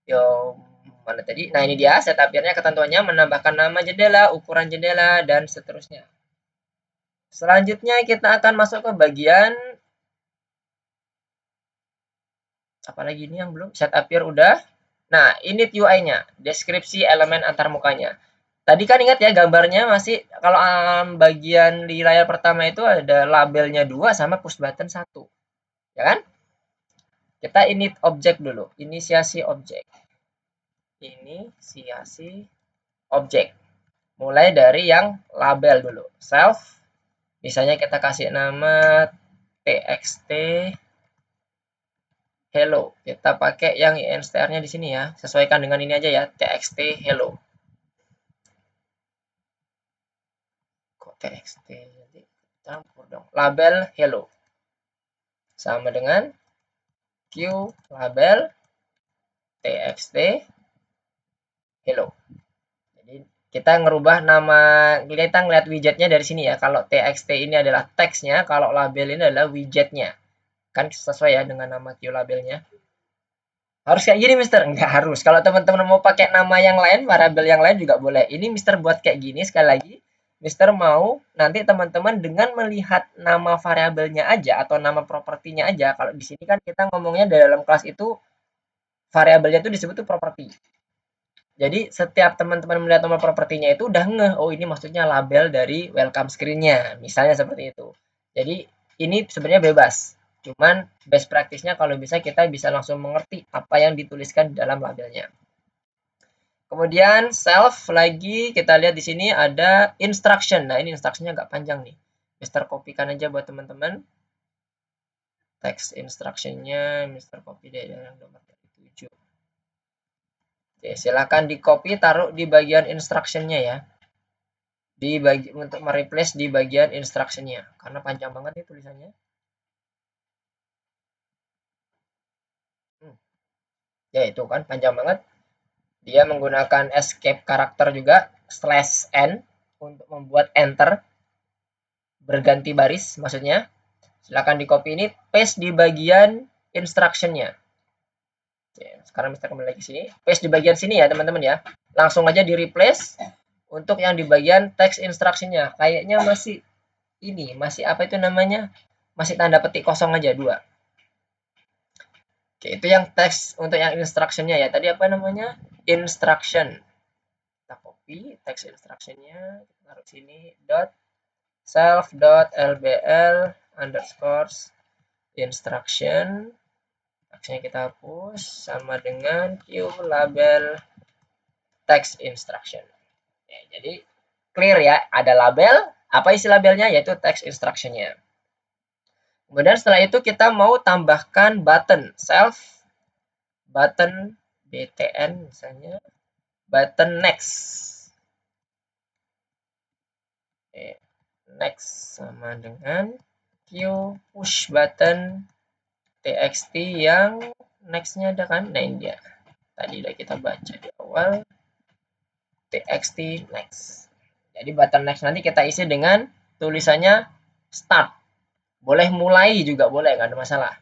S1: Yo, mana tadi? Nah, ini dia set appear-nya, ketentuannya menambahkan nama jendela, ukuran jendela, dan seterusnya. Selanjutnya kita akan masuk ke bagian apalagi ini yang belum set appear udah. Nah, init UI-nya, deskripsi elemen antarmukanya. Tadi kan ingat ya gambarnya masih kalau bagian di layar pertama itu ada labelnya 2 sama push button 1. Ya kan? Kita init objek dulu, inisiasi objek. Inisiasi objek. Mulai dari yang label dulu. Self, misalnya kita kasih nama txt hello. Kita pakai yang instr-nya di sini ya. Sesuaikan dengan ini aja ya, txt hello. Kok txt jadi campur dong. Label hello. Sama dengan q label txt hello. Jadi kita ngerubah nama, kita ngeliat widgetnya dari sini ya. Kalau txt ini adalah teksnya, kalau label ini adalah widgetnya. Kan sesuai ya dengan nama Q labelnya. Harus kayak gini Mister? Enggak harus. Kalau teman-teman mau pakai nama yang lain, variabel yang lain juga boleh. Ini Mister buat kayak gini sekali lagi. Mister mau nanti teman-teman dengan melihat nama variabelnya aja atau nama propertinya aja. Kalau di sini kan kita ngomongnya dalam kelas itu variabelnya itu disebut tuh properti. Jadi setiap teman-teman melihat nomor propertinya itu udah ngeh, oh ini maksudnya label dari welcome screen-nya, misalnya seperti itu. Jadi ini sebenarnya bebas. Cuman best practice-nya kalau bisa kita bisa langsung mengerti apa yang dituliskan di dalam labelnya. Kemudian self lagi kita lihat di sini ada instruction. Nah, ini instruction-nya agak panjang nih. Mister copy-kan aja buat teman-teman. Text instruction-nya Mister copy deh yang nomor 7. Oke, silakan di copy taruh di bagian instruction-nya ya. Untuk mereplace di bagian instruction-nya karena panjang banget nih tulisannya. Ya itu kan panjang banget. Dia menggunakan escape karakter juga /n untuk membuat enter berganti baris maksudnya. Silakan di copy ini, paste di bagian instruction-nya. Oke, sekarang kita kembali lagi sini. Paste di bagian sini ya teman-teman ya. Langsung aja di replace untuk yang di bagian text instruction-nya. Kayaknya masih ini, masih apa itu namanya? Masih tanda petik kosong aja 2. Oke, itu yang text untuk yang instruction-nya ya. Tadi apa namanya? Instruction. Kita copy text instruction-nya, kita taruh sini dot self.lbl underscores instruction. Aksinya kita hapus sama dengan q label text instruction. Ya, jadi clear ya, ada label, apa isi labelnya yaitu text instruction-nya. Kemudian setelah itu kita mau tambahkan button self, button btn misalnya, button next. Oke, next sama dengan q push button txt yang next-nya ada kan? Nah ini dia. Tadi udah kita baca di awal. txt next. Jadi button next nanti kita isi dengan tulisannya start. Boleh mulai juga boleh, nggak ada masalah.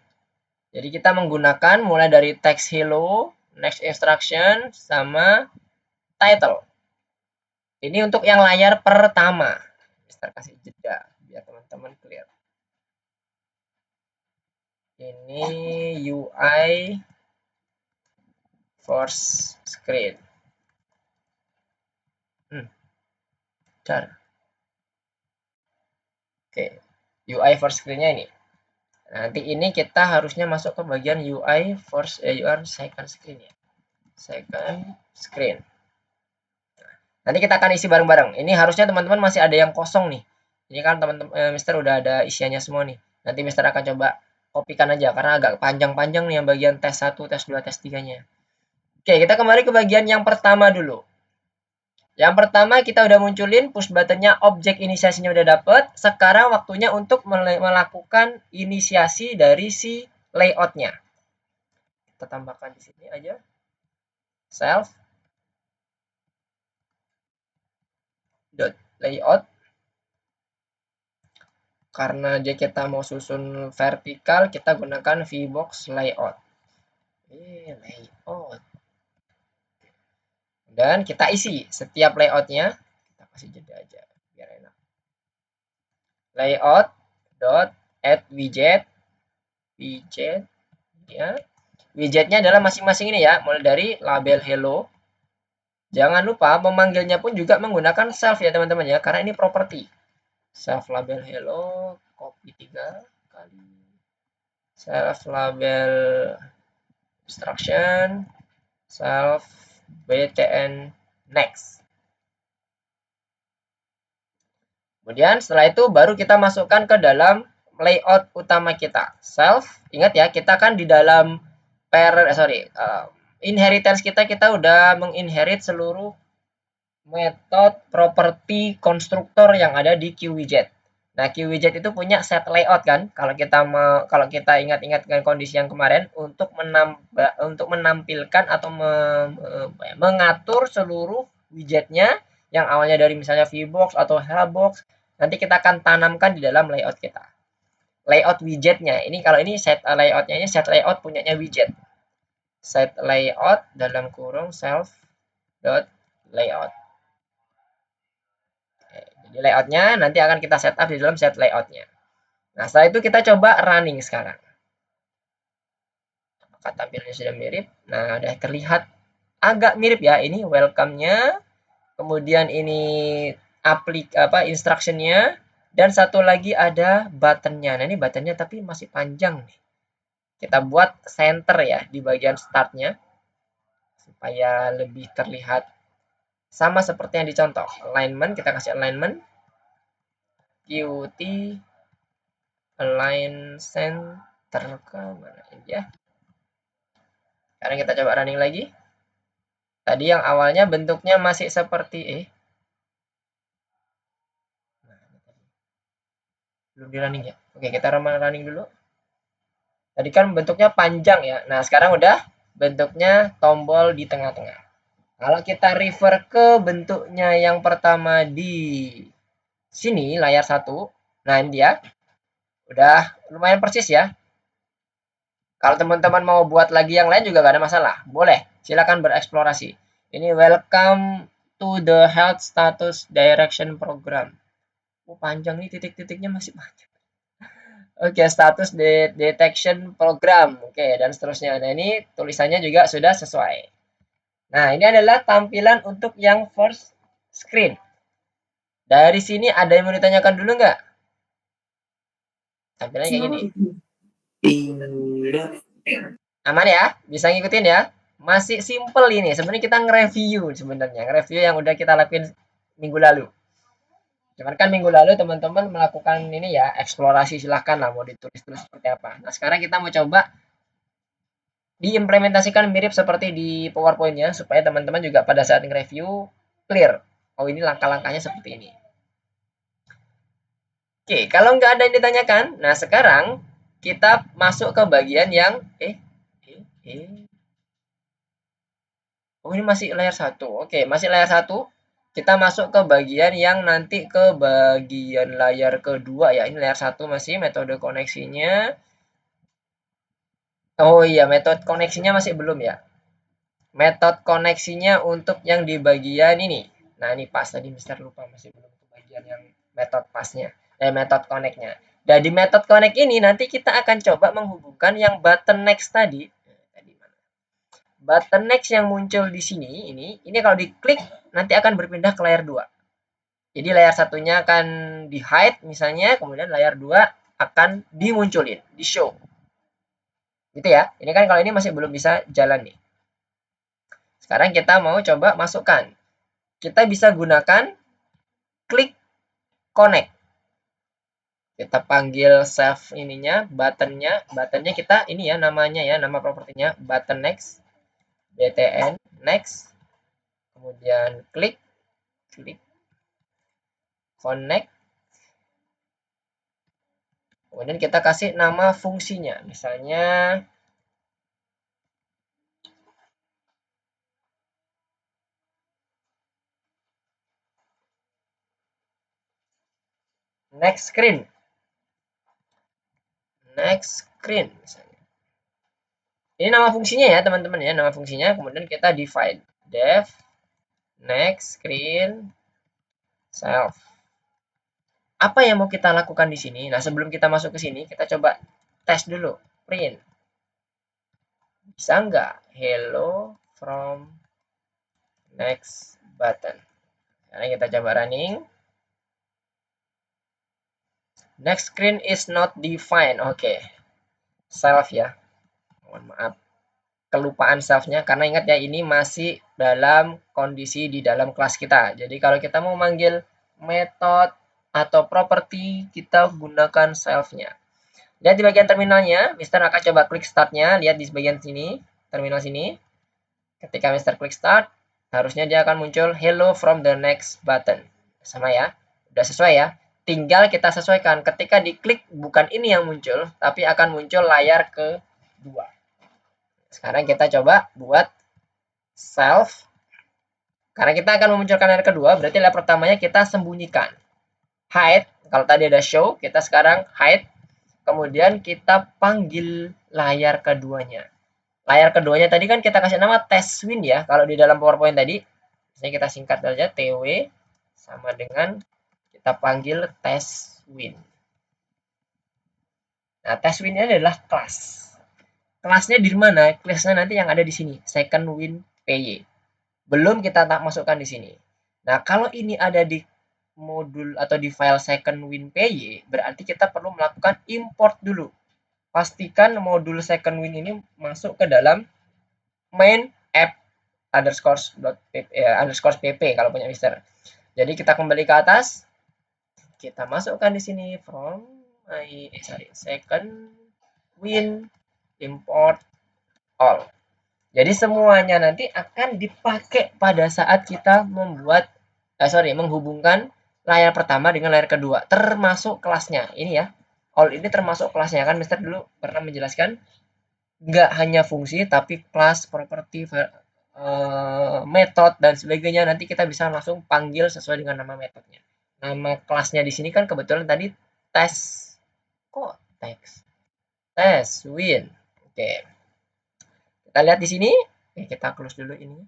S1: Jadi kita menggunakan mulai dari text hello, next instruction, sama title. Ini untuk yang layar pertama. Mister kasih jeda biar teman-teman clear. Ini UI first screen. Bentar. Oke, UI first screen-nya ini. Nanti ini kita harusnya masuk ke bagian UI second screen ya. Second screen. Nanti kita akan isi bareng-bareng. Ini harusnya teman-teman masih ada yang kosong nih. Ini kan teman-teman Mister udah ada isiannya semua nih. Nanti Mister akan coba kopikan aja karena agak panjang-panjang nih yang bagian tes 1, tes 2, tes 3-nya. Oke, kita kembali ke bagian yang pertama dulu. Yang pertama kita udah munculin push buttonnya, objek inisiasinya udah dapet. Sekarang waktunya untuk melakukan inisiasi dari si layoutnya. Kita tambahkan di sini aja self dot layout. Karena dia kita mau susun vertikal, kita gunakan VBox layout. Layout. Dan kita isi setiap layoutnya. Kita kasih jeda aja biar enak. Layout dot add widget ya. Widgetnya adalah masing-masing ini ya, mulai dari label hello. Jangan lupa memanggilnya pun juga menggunakan self ya teman-teman ya, karena ini property. Self label hello, copy 3 kali. Self label instruction, self btn next. Kemudian setelah itu baru kita masukkan ke dalam layout utama kita. Self, ingat ya, kita kan di dalam inheritance kita udah menginherit seluruh metode properti konstruktor yang ada di QWidget. Nah, QWidget itu punya set layout kan? Kalau kita ingat-ingat dengan kondisi yang kemarin untuk menampilkan atau mengatur seluruh widgetnya yang awalnya dari misalnya VBox atau Hellbox, nanti kita akan tanamkan di dalam layout kita. Layout widgetnya. Ini kalau ini set layoutnya ini set layout punyanya widget. Set layout dalam kurung self dot layout. Jadi layoutnya nanti akan kita setup di dalam set layoutnya. Nah setelah itu kita coba running sekarang. Apakah tampilannya sudah mirip? Nah udah terlihat agak mirip ya. Ini welcome-nya, kemudian ini instruction-nya, dan satu lagi ada button-nya. Nah ini button-nya tapi masih panjang nih. Kita buat center ya di bagian start-nya supaya lebih terlihat sama seperti yang dicontoh. Alignment, kita kasih alignment. Qt align center ke mana ini ya. Sekarang kita coba running lagi. Tadi yang awalnya bentuknya masih seperti belum di running ya. Oke, kita running dulu. Tadi kan bentuknya panjang ya. Nah, sekarang udah bentuknya tombol di tengah-tengah. Kalau kita refer ke bentuknya yang pertama di sini, layar 1. Nah, ini dia. Udah lumayan persis ya. Kalau teman-teman mau buat lagi yang lain juga gak ada masalah. Boleh, silakan bereksplorasi. Ini welcome to the health status direction program. Panjang nih, titik-titiknya masih panjang. Oke, status detection program. Oke, dan seterusnya. Nah, ini tulisannya juga sudah sesuai. Nah, ini adalah tampilan untuk yang first screen. Dari sini ada yang mau ditanyakan dulu nggak? Tampilannya kayak gini. Aman ya? Bisa ngikutin ya? Masih simple ini. Sebenarnya kita nge-review sebenarnya. Nge-review yang udah kita lakuin minggu lalu. Cuman kan minggu lalu teman-teman melakukan ini ya, eksplorasi, silahkan lah mau ditulis-tulis seperti apa. Nah, sekarang kita mau coba diimplementasikan mirip seperti di PowerPoint-nya supaya teman-teman juga pada saat nge-review clear. Oh, ini langkah-langkahnya seperti ini. Oke, kalau nggak ada yang ditanyakan, nah sekarang kita masuk ke bagian yang oh ini masih layar 1. Oke, masih layar 1. Kita masuk ke bagian yang nanti ke bagian layar kedua ya. Ini layar 1 masih metode koneksinya. Oh iya, metode koneksinya masih belum ya. Metode koneksinya untuk yang di bagian ini. Nah, ini pas tadi Mister lupa masih belum ke bagian yang metode pasnya. Metode connect-nya. Dan di metode connect ini nanti kita akan coba menghubungkan yang button next tadi. Button next yang muncul di sini ini kalau diklik nanti akan berpindah ke layar 2. Jadi layar satunya akan di hide misalnya, kemudian layar 2 akan dimunculin, di show. Gitu ya. Ini kan kalau ini masih belum bisa jalan nih. Sekarang kita mau coba masukkan. Kita bisa gunakan klik connect. Kita panggil save ininya, buttonnya kita ini ya namanya ya, nama propertinya button next, btn next, kemudian klik connect, kemudian kita kasih nama fungsinya, misalnya next screen misalnya. Ini nama fungsinya ya teman-teman ya, nama fungsinya, kemudian kita define def next screen self. Apa yang mau kita lakukan di sini? Nah, sebelum kita masuk ke sini, kita coba tes dulu. Print. Bisa nggak? Hello from next button. Sekarang kita coba running. Next screen is not defined. Oke. Self ya. Mohon maaf. Kelupaan self-nya. Karena ingat ya, ini masih dalam kondisi di dalam kelas kita. Jadi kalau kita mau manggil method atau property, kita gunakan self-nya. Lihat di bagian terminalnya, Mister akan coba klik start-nya. Lihat di bagian sini, terminal sini. Ketika Mister klik start, harusnya dia akan muncul hello from the next button. Sama ya, udah sesuai ya. Tinggal kita sesuaikan. Ketika diklik, bukan ini yang muncul, tapi akan muncul layar kedua. Sekarang kita coba buat self. Karena kita akan memunculkan layar kedua, berarti layar pertamanya kita sembunyikan. Hide, kalau tadi ada show, kita sekarang hide. Kemudian kita panggil layar keduanya. Layar keduanya tadi kan kita kasih nama test win ya. Kalau di dalam PowerPoint tadi, misalnya kita singkat saja TW sama dengan kita panggil test win. Nah, test win ini adalah kelas. Kelasnya di mana? Kelasnya nanti yang ada di sini, second win PY. Belum kita tak masukkan di sini. Nah, kalau ini ada di modul atau di file second win PY, berarti kita perlu melakukan import dulu. Pastikan modul second win ini masuk ke dalam main app underscore pp kalau punya Mister. Jadi kita kembali ke atas, kita masukkan di sini from second win import all. Jadi semuanya nanti akan dipakai pada saat kita membuat menghubungkan layar pertama dengan layar kedua, termasuk kelasnya. Ini ya, all ini termasuk kelasnya kan Mister dulu pernah menjelaskan nggak hanya fungsi tapi kelas, properti, metode dan sebagainya. Nanti kita bisa langsung panggil sesuai dengan nama metodenya. Nama kelasnya di sini kan kebetulan tadi test win. Oke. Kita lihat di sini. Oke, kita close dulu ini.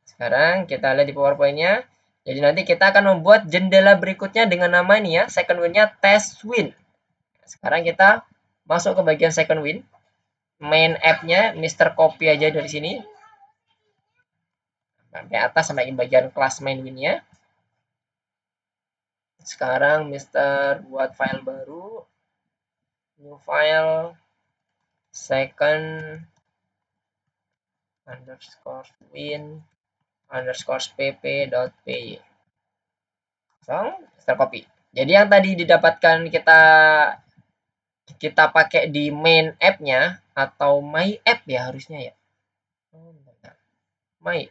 S1: Sekarang kita lihat di PowerPoint-nya. Jadi nanti kita akan membuat jendela berikutnya dengan nama ini ya, second win-nya test win. Sekarang kita masuk ke bagian second win. Main app-nya Mister copy aja dari sini. Sampai atas sampai bagian kelas main win-nya. Sekarang Mister buat file baru. New file second underscore win underscore pp.py. Kosong, Mister copy. Jadi yang tadi didapatkan kita pakai di main app-nya atau my app ya harusnya ya. My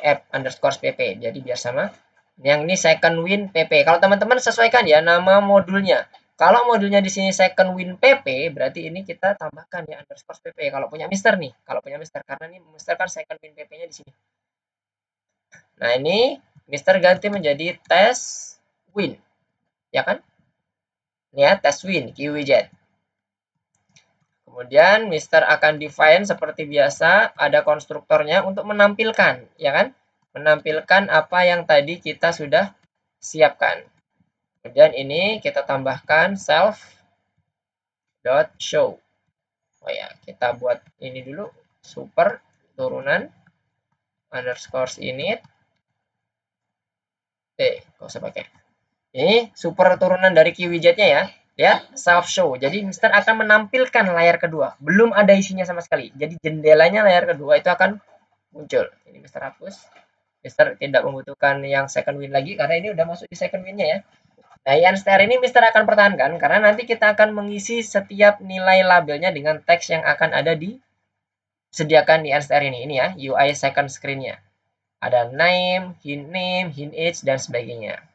S1: app underscore pp. Jadi biar sama. Yang ini second win pp. Kalau teman-teman sesuaikan ya nama modulnya. Kalau modulnya di sini second win pp, berarti ini kita tambahkan ya underscore pp. Kalau punya Mister nih, kalau punya Mister karena ini Mister kan second win pp-nya di sini. Nah ini Mister ganti menjadi test win, ya kan? Ini ya test win key widget. Kemudian Mister akan define seperti biasa, ada konstruktornya untuk menampilkan, ya kan? Menampilkan apa yang tadi kita sudah siapkan. Kemudian ini kita tambahkan self.show. Oh ya, kita buat ini dulu, super turunan underscore init. Gak usah pakai. Ini super turunan dari key widgetnya ya. Lihat, self show. Jadi Mister akan menampilkan layar kedua. Belum ada isinya sama sekali. Jadi jendelanya layar kedua itu akan muncul. Ini Mister hapus. Mister tidak membutuhkan yang second win lagi karena ini udah masuk di second winnya ya. Nah, unstr ini Mister akan pertahankan karena nanti kita akan mengisi setiap nilai labelnya dengan teks yang akan ada disediakan di unstr ini. Ini ya, UI second screen-nya. Ada name, hint age, dan sebagainya.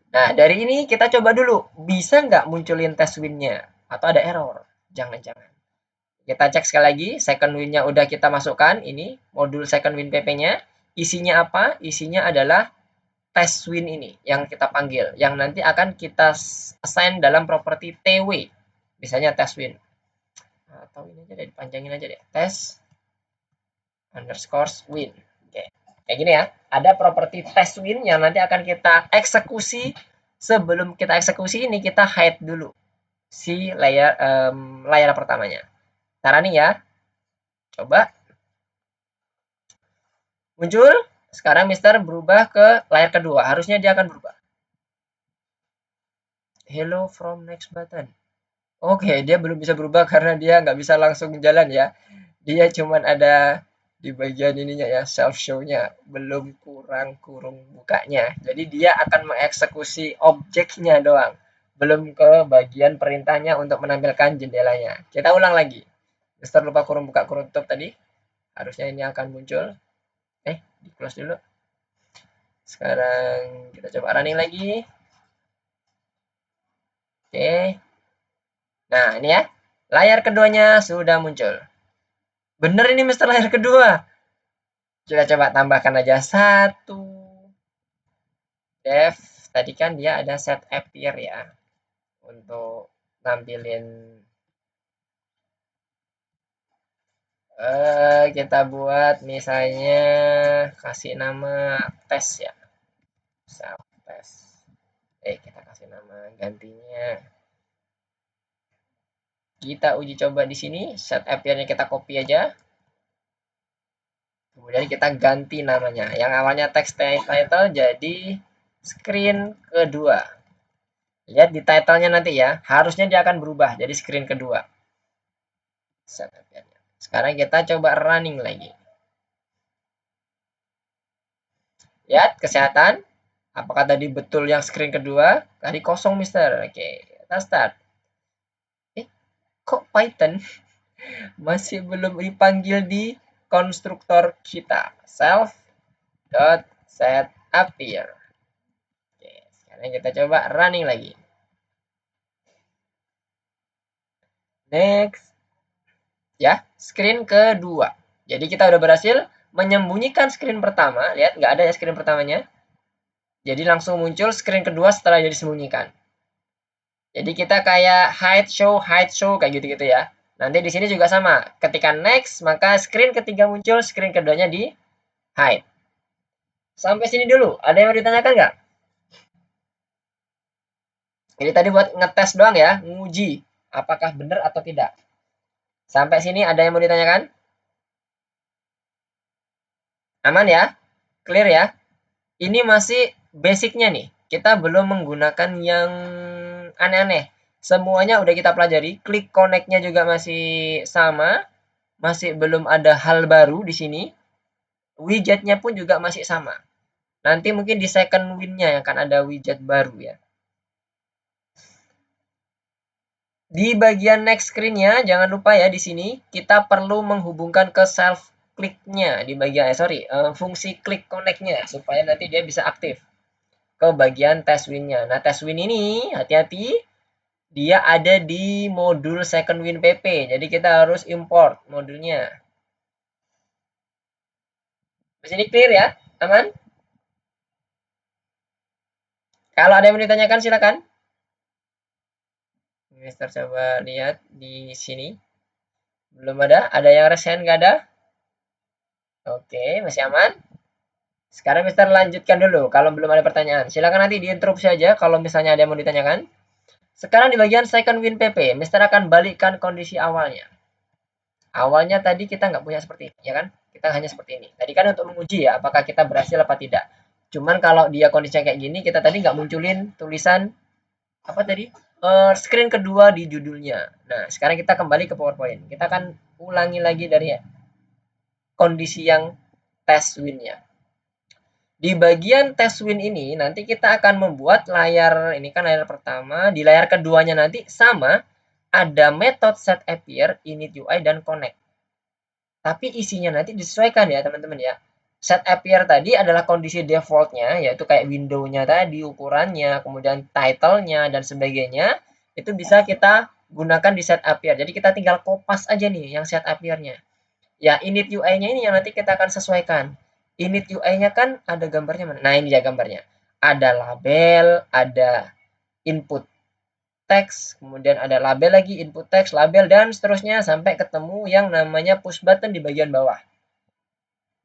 S1: Nah, dari ini kita coba dulu, bisa nggak munculin test win-nya? Atau ada error? Jangan-jangan. Kita cek sekali lagi, second win-nya udah kita masukkan, ini modul second win PP-nya. Isinya apa? Isinya adalah test win ini yang kita panggil, yang nanti akan kita assign dalam properti TW. Misalnya test win. Atau ini aja deh, dipanjangin aja deh. Test underscore win. Oke. Kayak gini ya. Ada properti test win yang nanti akan kita eksekusi. Sebelum kita eksekusi ini kita hide dulu si layar pertamanya. Cara nih ya. Coba. Muncul. Sekarang Mister berubah ke layar kedua. Harusnya dia akan berubah. Hello from next button. Oke, dia belum bisa berubah karena dia nggak bisa langsung jalan ya. Dia cuman ada di bagian ininya ya, self show-nya belum kurung bukanya. Jadi dia akan mengeksekusi objeknya doang, belum ke bagian perintahnya untuk menampilkan jendelanya. Kita ulang lagi. Mister lupa kurung buka kurung tutup tadi. Harusnya ini akan muncul. Di close dulu. Sekarang kita coba running lagi. Oke. Nah, ini ya. Layar keduanya sudah muncul. Bener ini Mister layar kedua. Kita coba tambahkan aja satu. Dev, tadi kan dia ada set appear ya. Untuk nampilin. Kita buat misalnya kasih nama tes ya. Self test. Kita kasih nama gantinya. Kita uji coba di sini. Set appear-nya kita copy aja. Kemudian kita ganti namanya. Yang awalnya text title jadi screen kedua. Lihat di title-nya nanti ya. Harusnya dia akan berubah jadi screen kedua. Set appear-nya. Sekarang kita coba running lagi. Lihat kesehatan. Apakah tadi betul yang screen kedua? Tadi kosong Mister. Oke, kita start. Kok Python masih belum dipanggil di konstruktor kita? Self.setAppear. Oke, sekarang kita coba running lagi. Next. Ya, screen kedua. Jadi kita udah berhasil menyembunyikan screen pertama. Lihat, nggak ada ya screen pertamanya. Jadi langsung muncul screen kedua setelah dia disembunyikan. Jadi kita kayak hide show kayak gitu-gitu ya. Nanti di sini juga sama. Ketika next, maka screen ketiga muncul, screen keduanya di hide. Sampai sini dulu. Ada yang mau ditanyakan nggak? Ini tadi buat ngetes doang ya, nguji apakah benar atau tidak. Sampai sini ada yang mau ditanyakan? Aman ya? Clear ya? Ini masih basicnya nih. Kita belum menggunakan yang aneh-aneh. Semuanya udah kita pelajari. Klik connect-nya juga masih sama. Masih belum ada hal baru di sini. Widgetnya pun juga masih sama. Nanti mungkin di second win-nya akan ada widget baru ya. Di bagian next screen-nya, jangan lupa ya di sini kita perlu menghubungkan ke self click-nya di bagian fungsi click connect-nya supaya nanti dia bisa aktif ke bagian test win-nya. Nah, test win ini hati-hati dia ada di modul second win PP. Jadi kita harus import modulnya. Di sini clear ya? Aman? Kalau ada yang mau ditanyakan silakan. Mister coba lihat di sini. Belum ada? Ada yang raise hand nggak ada? Oke, masih aman. Sekarang Mister lanjutkan dulu kalau belum ada pertanyaan. Silakan nanti diinterupsi aja kalau misalnya ada yang mau ditanyakan. Sekarang di bagian second win PP, Mister akan balikkan kondisi awalnya. Awalnya tadi kita nggak punya seperti ini, ya kan? Kita hanya seperti ini. Tadi kan untuk menguji ya, apakah kita berhasil apa tidak. Cuman kalau dia kondisinya kayak gini, kita tadi nggak munculin tulisan apa tadi? Screen kedua di judulnya. Nah, sekarang kita kembali ke PowerPoint. Kita akan ulangi lagi dari kondisi yang test win-nya. Di bagian test win ini, nanti kita akan membuat layar, ini kan layar pertama, di layar keduanya nanti sama, ada method set appear, init UI, dan connect. Tapi isinya nanti disesuaikan ya teman-teman ya. Set appear tadi adalah kondisi defaultnya, yaitu kayak window-nya tadi, ukurannya, kemudian title-nya, dan sebagainya. Itu bisa kita gunakan di set appear. Jadi kita tinggal kopas aja nih yang set appear-nya. Ya, init UI-nya ini yang nanti kita akan sesuaikan. Init UI-nya kan ada gambarnya mana? Nah, ini ya gambarnya. Ada label, ada input teks, kemudian ada label lagi, input teks, label, dan seterusnya sampai ketemu yang namanya push button di bagian bawah.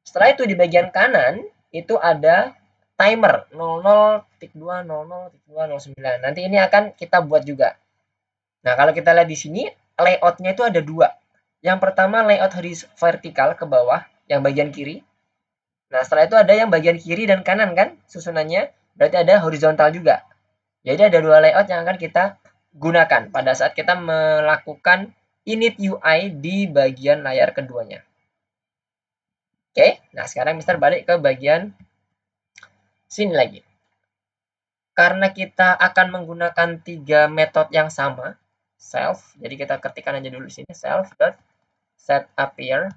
S1: Setelah itu di bagian kanan itu ada timer 00.200.209. Nanti ini akan kita buat juga. Nah, kalau kita lihat di sini layout-nya itu ada dua. Yang pertama layout vertikal ke bawah, yang bagian kiri. Nah, setelah itu ada yang bagian kiri dan kanan kan susunannya. Berarti ada horizontal juga. Jadi ada dua layout yang akan kita gunakan pada saat kita melakukan init UI di bagian layar keduanya. Oke, nah sekarang Mister balik ke bagian sini lagi. Karena kita akan menggunakan 3 metode yang sama, self, jadi kita ketikkan aja dulu sini self.setAppear.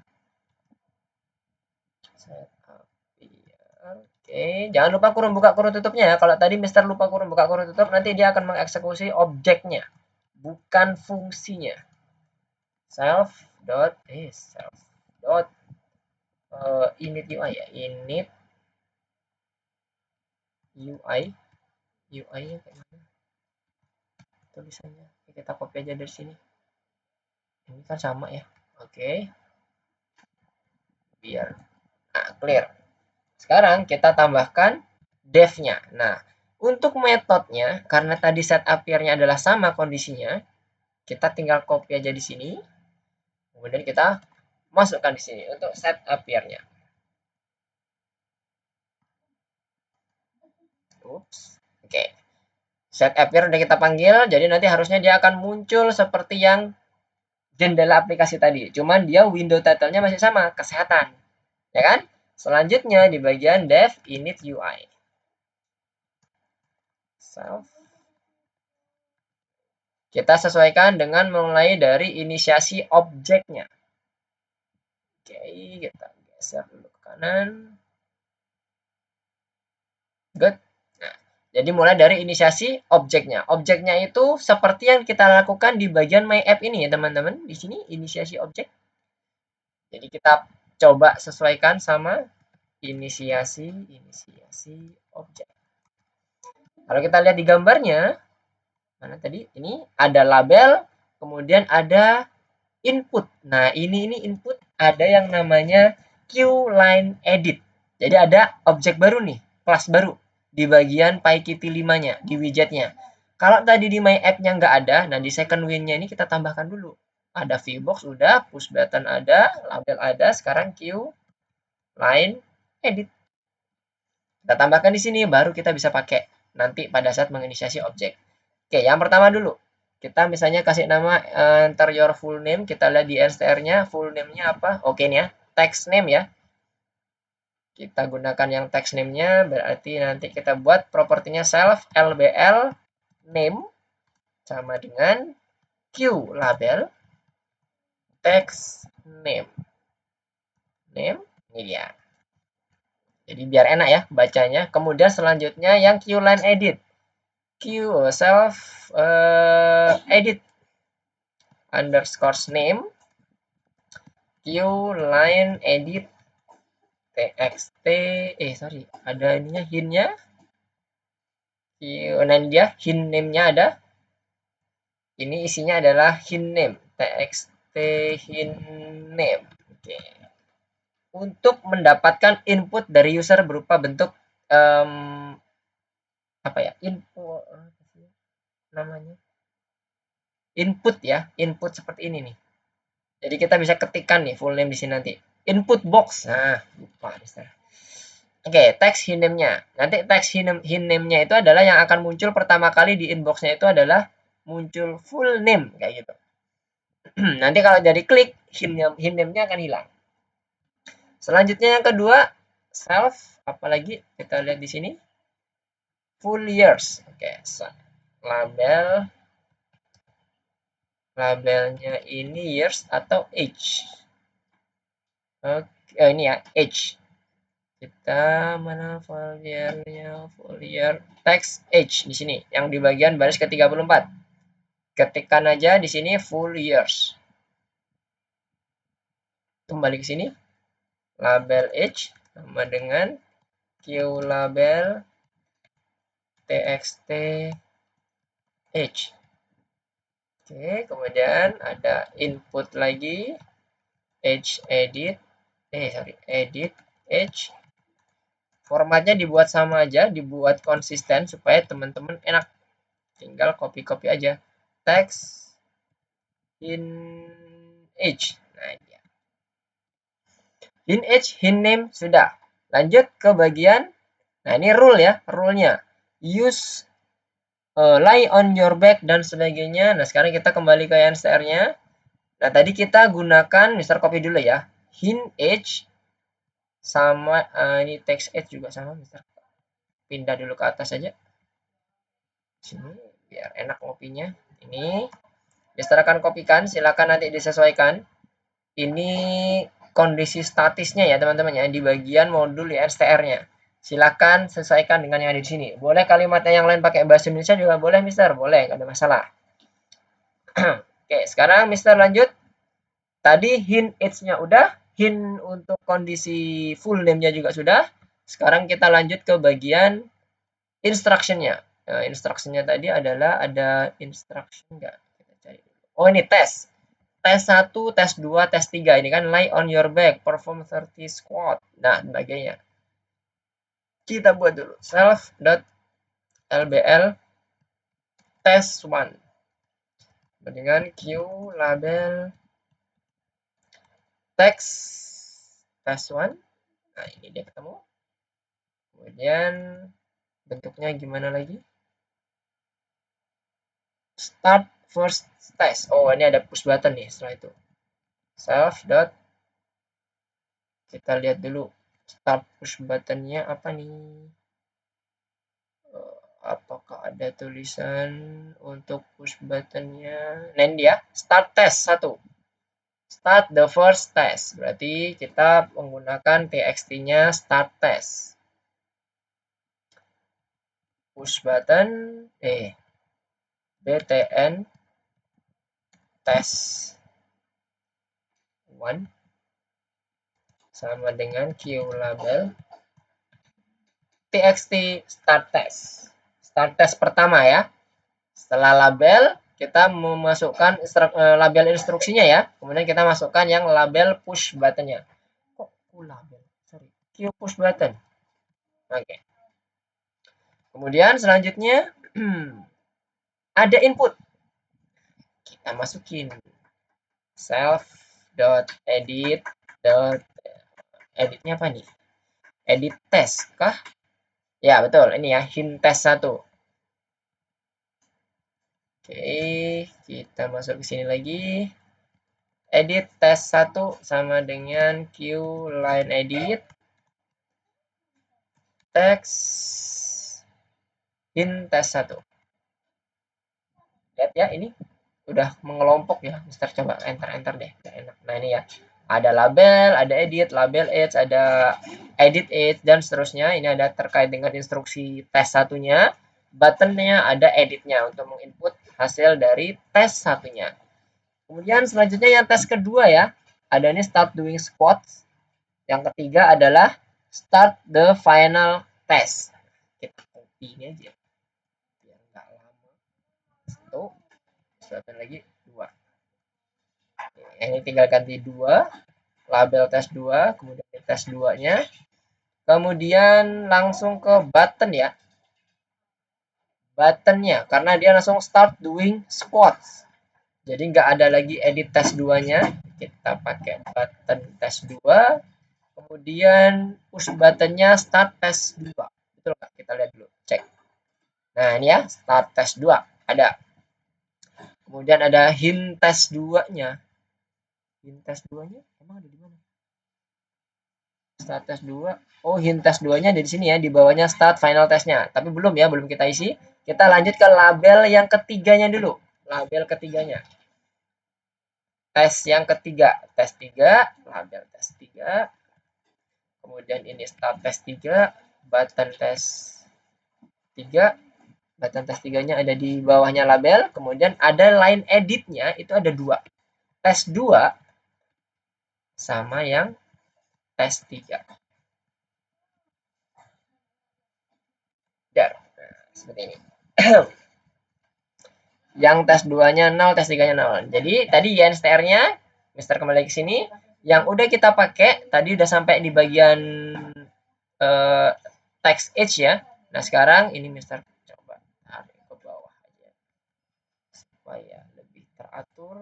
S1: Oke, jangan lupa kurung buka kurung tutupnya ya. Kalau tadi Mister lupa kurung buka kurung tutup, nanti dia akan mengeksekusi objeknya, bukan fungsinya. Init UI ya, init UI, UI-nya kayak mana? Tulisannya kita copy aja dari sini. Ini kan sama ya. Oke. Biar clear. Sekarang kita tambahkan dev-nya. Nah, untuk metodenya, karena tadi set appear-nya adalah sama kondisinya, kita tinggal copy aja di sini. Kemudian kita masukkan di sini untuk set appear-nya. Oops. Oke. Set appear udah kita panggil, jadi nanti harusnya dia akan muncul seperti yang jendela aplikasi tadi. Cuman dia window title-nya masih sama, kesehatan. Ya kan? Selanjutnya di bagian dev init UI. Self. Kita sesuaikan dengan mulai dari inisiasi objeknya. Oke, kita geser dulu ke kanan. Good. Nah, jadi mulai dari inisiasi objeknya. Objeknya itu seperti yang kita lakukan di bagian My App ini ya teman-teman. Di sini inisiasi objek. Jadi kita coba sesuaikan sama inisiasi objek. Kalau kita lihat di gambarnya, mana tadi? Ini ada label, kemudian ada input. Nah, ini input ada yang namanya QLine edit. Jadi ada objek baru nih, kelas baru di bagian PyKitty 5-nya, di widgetnya. Kalau tadi di My App-nya nggak ada, nah di second win-nya ini kita tambahkan dulu. Ada viewbox udah, push button ada, label ada, sekarang QLine edit. Kita tambahkan di sini, baru kita bisa pakai nanti pada saat menginisiasi objek. Oke, yang pertama dulu. Kita misalnya kasih nama enter your full name. Kita lihat di str-nya full name-nya apa. Oke nih ya, text name ya. Kita gunakan yang text name-nya, berarti nanti kita buat propertinya self lbl name sama dengan q label text name. Name, ini dia. Jadi biar enak ya bacanya. Kemudian selanjutnya yang q line edit. Q self edit underscore name q line edit txt sorry, ada ininya hintnya. Nah ini dia hint name-nya ada. Ini isinya adalah hint name txt hint name. Oke. Untuk mendapatkan input dari user berupa bentuk apa ya, info namanya, input ya, input seperti ini nih. Jadi kita bisa ketikkan nih full name di sini nanti. Input box. Nah, lupa misalnya. Oke, text hint name-nya. Nanti text hint name-nya itu adalah yang akan muncul pertama kali di inbox-nya itu adalah muncul full name kayak gitu. Nanti kalau dari klik hint name-nya akan hilang. Selanjutnya yang kedua, self apalagi kita lihat di sini. Full years. Oke, labelnya ini years atau age. Oke, ini ya, age. Kita mana full year-nya, full year text age di sini yang di bagian baris ke-34. Ketikkan aja di sini full years. Kembali ke sini. Label age sama dengan q label txt age. Oke, kemudian ada input lagi age edit edit age. Formatnya dibuat sama aja, dibuat konsisten supaya teman-teman enak. Tinggal copy aja. Text in age. Nah, ini. In age, in name sudah. Lanjut ke bagian. Nah, ini rule ya, rule-nya. Use lie on your back dan sebagainya. Nah, sekarang kita kembali ke NSTR-nya. Nah, tadi kita gunakan, Mister copy dulu ya. Hint age sama ini text age juga sama, Mister. Pindah dulu ke atas aja. Sini biar enak ngopinya. Ini Mister akan kopikan, silakan nanti disesuaikan. Ini kondisi statisnya ya, teman-teman ya, di bagian modul NSTR-nya. Silakan sesuaikan dengan yang ada di sini. Boleh kalimatnya yang lain pakai bahasa Indonesia juga boleh, Mister. Boleh, nggak ada masalah. Oke, sekarang Mister lanjut. Tadi hint age-nya udah, hint untuk kondisi full name-nya juga sudah. Sekarang kita lanjut ke bagian instruction-nya. Nah, instruction-nya tadi adalah ada instruction nggak? Kita cari dulu. Oh, ini tes. Tes 1, tes 2, tes 3. Ini kan lie on your back, perform 30 squat. Nah, sebagainya. Kita buat dulu self.lbl test 1 dengan q label text test 1. Nah, ini dia ketemu. Kemudian bentuknya gimana lagi? Start first test. Oh, ini ada push button nih setelah itu. Self. Kita lihat dulu start push buttonnya apa nih? Apakah ada tulisan untuk push buttonnya? Nah, ini dia start test 1. Start the first test. Berarti kita menggunakan txt-nya start test. Push button btn test 1 sama dengan q label txt start test. Start test pertama ya. Setelah label, kita memasukkan label instruksinya ya. Kemudian kita masukkan yang label push buttonnya. Kok label? Sorry, Q push button. Oke. Kemudian selanjutnya ada input. Kita masukin self.edit. Editnya apa nih? Edit test kah? Ya, betul. Ini ya, hint test 1. Oke, kita masuk ke sini lagi. Edit test 1 sama dengan q line edit teks hint test 1. Lihat ya, ini udah mengelompok ya. Mister coba enter deh. Enak. Nah, ini ya. Ada label, ada edit, label age, ada edit age, dan seterusnya. Ini ada terkait dengan instruksi tes satunya. Buttonnya ada editnya untuk menginput hasil dari tes satunya. Kemudian selanjutnya yang tes kedua ya. Ada ini start doing squats. Yang ketiga adalah start the final test. Kita copy ini aja. Biar nggak lama. 1. Lagi 2. Ini tinggal ganti 2. Label tes 2. Kemudian tes 2-nya. Kemudian langsung ke button ya. Buttonnya. Karena dia langsung start doing squats. Jadi nggak ada lagi edit tes 2-nya. Kita pakai button tes 2. Kemudian push buttonnya start tes 2. Betul nggak? Kita lihat dulu. Cek. Nah ini ya. Start tes 2. Ada. Kemudian ada hint tes 2-nya. Hint tes 2-nya emang ada di mana? Start tes 2. Oh, hint tes 2-nya ada di sini ya, di bawahnya start final testnya. Tapi belum ya, belum kita isi. Kita lanjut ke label yang ketiganya dulu. Label ketiganya. Tes yang ketiga, tes 3, label tes 3. Kemudian ini start tes 3, button tes 3. Button tes 3-nya ada di bawahnya label. Kemudian ada line editnya, itu ada 2. Tes 2 sama yang tes 3. Nah, seperti ini. Yang tes 2-nya 0, tes 3-nya 0. Jadi tadi YNSTR-nya, Mister kembali ke sini. Yang udah kita pakai, tadi udah sampai di bagian text age ya. Nah sekarang ini Mister coba tarik ke bawah aja. Supaya lebih teratur.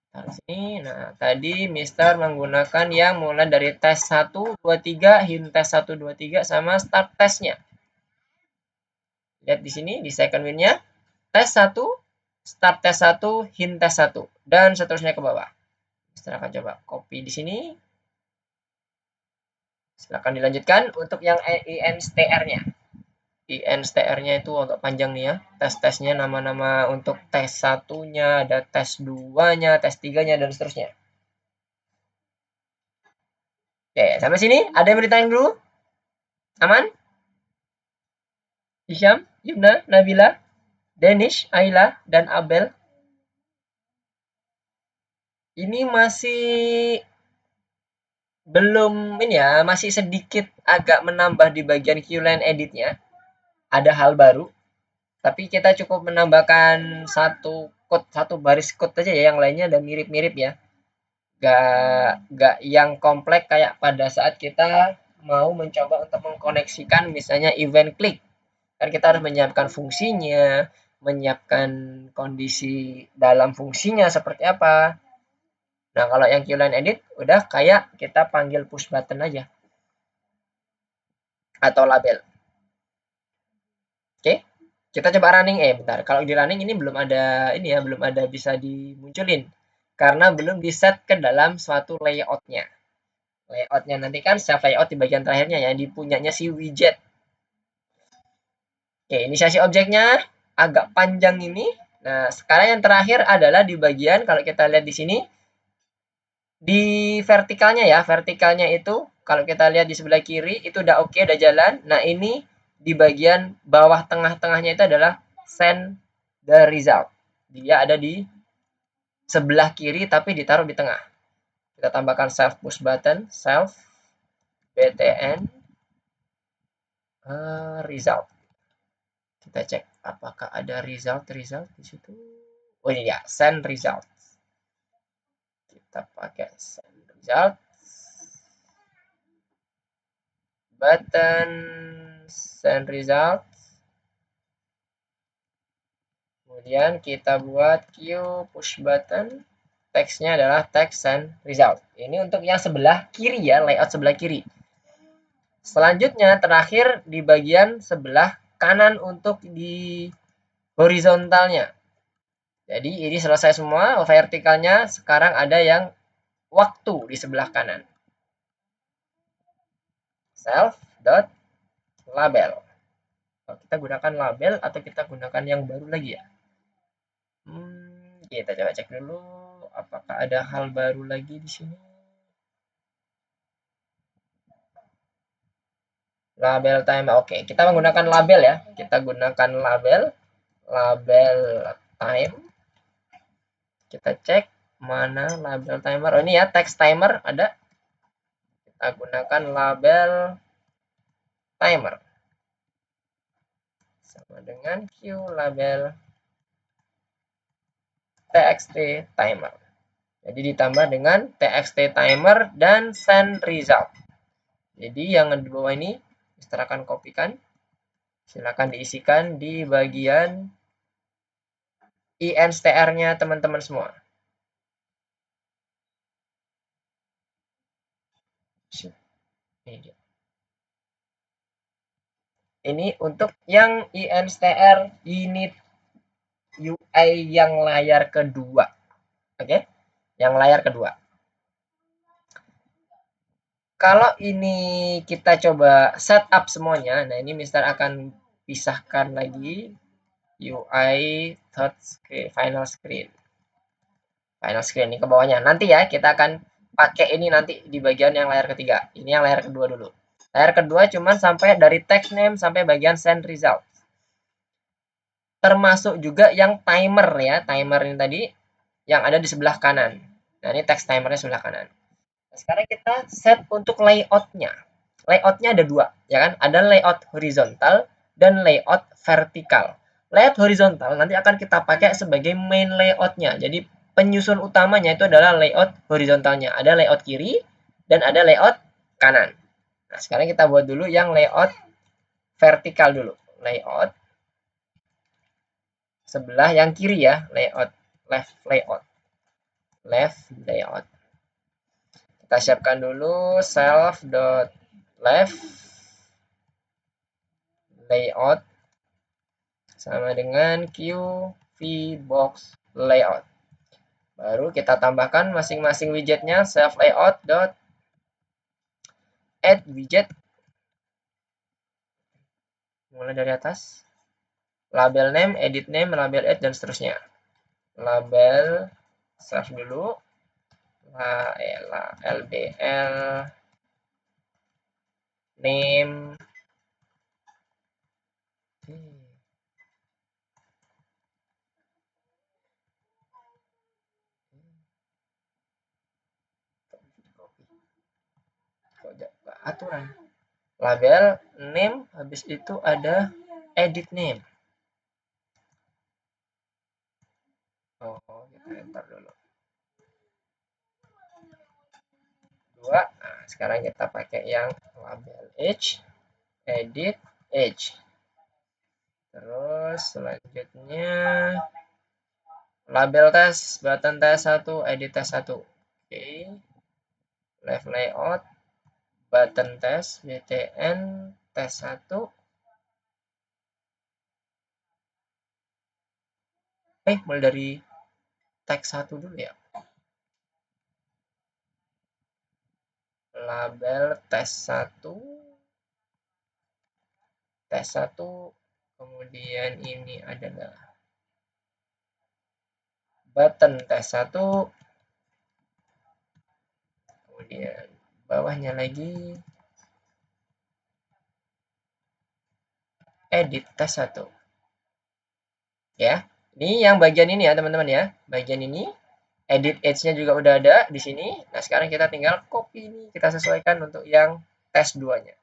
S1: Taruh sini. Nah tadi Mister menggunakan yang mulai dari tes 1, 2, 3, hint tes 1, 2, 3, sama start testnya. Lihat di sini, di second win-nya. Tes 1, start tes 1, hint tes 1, dan seterusnya ke bawah. Mister akan coba copy di sini. Silakan dilanjutkan untuk yang INSTR-nya. INSTR-nya itu agak panjang nih ya. Tes-tesnya, nama-nama untuk tes 1-nya, ada tes 2-nya, tes 3-nya, dan seterusnya. Oke, sampai sini ada yang bertanya dulu? Aman? Hisham, Yumna, Nabila, Danish, Ayla, dan Abel. Ini masih belum ini ya, masih sedikit agak menambah di bagian Qline editnya. Ada hal baru, tapi kita cukup menambahkan satu baris code aja ya, yang lainnya ada mirip-mirip ya. Gak yang kompleks kayak pada saat kita mau mencoba untuk mengkoneksikan misalnya event click. Kan kita harus menyiapkan fungsinya, menyiapkan kondisi dalam fungsinya seperti apa. Nah, kalau yang Qline edit udah kayak kita panggil push button aja. Atau label. Oke. Kita coba running. Bentar. Kalau di running ini belum ada ini ya, belum ada bisa dimunculin. Karena belum di-set ke dalam suatu layout-nya. Layout-nya nanti kan self layout di bagian terakhirnya ya, dipunyanya si widget. Oke, inisiasi objeknya agak panjang ini. Nah, sekarang yang terakhir adalah di bagian kalau kita lihat di sini di vertikalnya ya, vertikalnya itu kalau kita lihat di sebelah kiri itu udah oke, udah jalan. Nah ini di bagian bawah tengah-tengahnya itu adalah send the result. Dia ada di sebelah kiri tapi ditaruh di tengah. Kita tambahkan self push button, self btn result. Kita cek apakah ada result di situ. Oh ini ya, send result. Kita pakai send result. Button send result. Kemudian kita buat queue push button. Teksnya adalah text send result. Ini untuk yang sebelah kiri ya, layout sebelah kiri. Selanjutnya terakhir di bagian sebelah kanan untuk di horizontalnya. Jadi ini selesai semua, vertikalnya sekarang ada yang waktu di sebelah kanan. self.label. Kita gunakan label atau kita gunakan yang baru lagi ya? Kita coba cek dulu apakah ada hal baru lagi di sini. Label time. Oke, kita menggunakan label ya. Kita gunakan label time. Kita cek mana label timer. Oh, ini ya, text timer ada. Kita gunakan label timer. Sama dengan Q label txt timer. Jadi ditambah dengan txt timer dan send result. Jadi yang di bawah ini Mister akan kopikan. Silakan diisikan di bagian instr-nya teman-teman semua. Ini dia. Ini untuk yang instr unit UI yang layar kedua. Oke? Yang layar kedua. Kalau ini kita coba setup semuanya, nah ini Mister akan pisahkan lagi UI third screen, final screen. Final screen ini ke bawahnya. Nanti ya kita akan pakai ini nanti di bagian yang layar ketiga. Ini yang layar kedua dulu. Layar kedua cuman sampai dari text name sampai bagian send result. Termasuk juga yang timer ya, timer ini tadi yang ada di sebelah kanan. Nah ini text timernya sebelah kanan. Nah, sekarang kita set untuk layoutnya. Layoutnya ada dua, ya kan? Ada layout horizontal dan layout vertikal. Layout horizontal nanti akan kita pakai sebagai main layoutnya. Jadi penyusun utamanya itu adalah layout horizontalnya. Ada layout kiri dan ada layout kanan. Nah sekarang kita buat dulu yang layout vertikal dulu. Layout sebelah yang kiri ya, layout left layout. Kita siapkan dulu self.left layout sama dengan qvbox layout. Baru kita tambahkan masing-masing widgetnya self layout dot add widget. Mulai dari atas. Label name, edit name, label add dan seterusnya. Label self dulu. LBL name. Aturan label name, habis itu ada edit name. Kita enter dulu. Nah, sekarang kita pakai yang label age, edit age. Terus selanjutnya label test, button test 1, edit test 1. Oke. Left layout, button test, btn test 1. Mulai dari teks 1 dulu ya. Label test 1. Test 1. Kemudian ini adalah button test 1. Kemudian bawahnya lagi edit test 1. Ya, ini yang bagian ini ya teman-teman ya. Bagian ini edit age-nya juga udah ada di sini. Nah, sekarang kita tinggal copy ini, kita sesuaikan untuk yang tes 2-nya.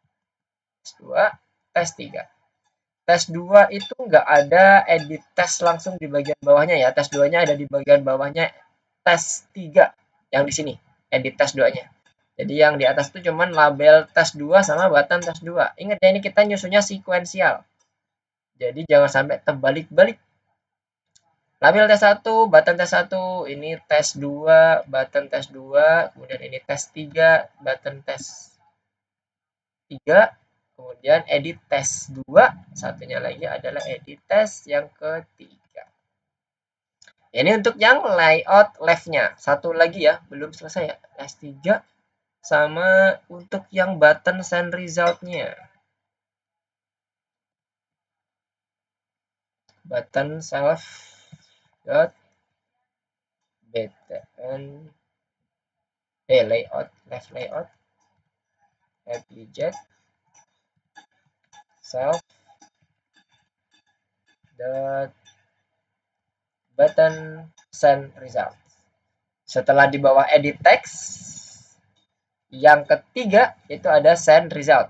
S1: Tes 2, tes 3. Tes 2 itu nggak ada edit tes langsung di bagian bawahnya ya. Tes 2-nya ada di bagian bawahnya tes 3 yang di sini, edit tes 2-nya. Jadi yang di atas itu cuman label tes 2 sama button tes 2. Ingat ya, ini kita nyusunnya sekuensial. Jadi jangan sampai terbalik-balik. Label tes 1, button tes 1, ini tes 2, button tes 2, kemudian ini tes 3, button tes 3, kemudian edit tes 2, satunya lagi adalah edit tes yang ketiga. Ini untuk yang layout left-nya. Satu lagi ya, belum selesai ya, tes 3, sama untuk yang button send result-nya. Button self dot btn layout left layout app widget self dot button send result. Setelah di bawah edit text, yang ketiga itu ada send result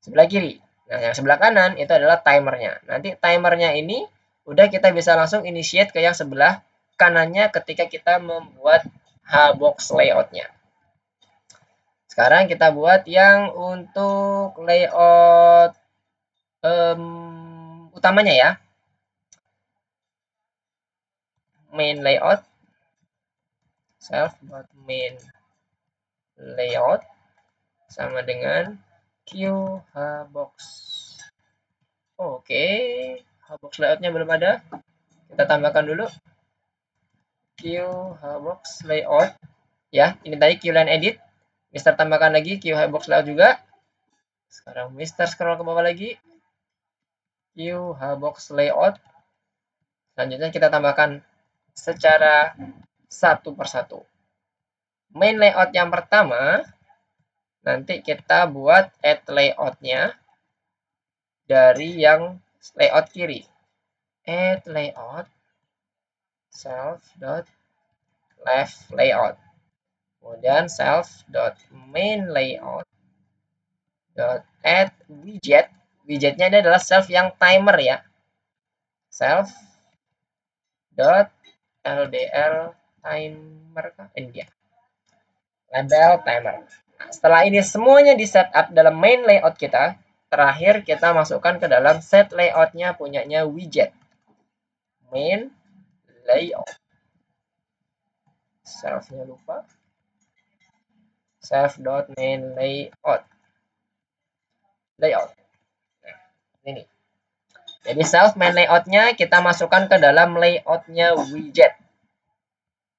S1: sebelah kiri. Nah, yang sebelah kanan itu adalah timernya. Nanti timernya ini udah kita bisa langsung initiate ke yang sebelah kanannya ketika kita membuat hbox layoutnya. Sekarang kita buat yang untuk layout utamanya ya. Main layout self.main layout sama dengan hbox. Oke, hbox layoutnya belum ada. Kita tambahkan dulu hbox layout ya. Ini tadi line edit. Mister tambahkan lagi hbox layout juga. Sekarang Mister scroll ke bawah lagi. hbox layout. Selanjutnya kita tambahkan secara satu persatu. Main layout yang pertama nanti kita buat add layoutnya dari yang layout kiri. Add layout self dot left layout. Kemudian self dot main layout dot add widget. Widgetnya ini adalah self yang timer ya. Self dot LBL timer ini dia. Label timer. Nah, setelah ini semuanya di setup dalam main layout kita, terakhir kita masukkan ke dalam set layoutnya punyanya widget. Main layout. Self-nya lupa. Self dot main layout. Layout. Nah, ini. Jadi self main layoutnya kita masukkan ke dalam layoutnya widget.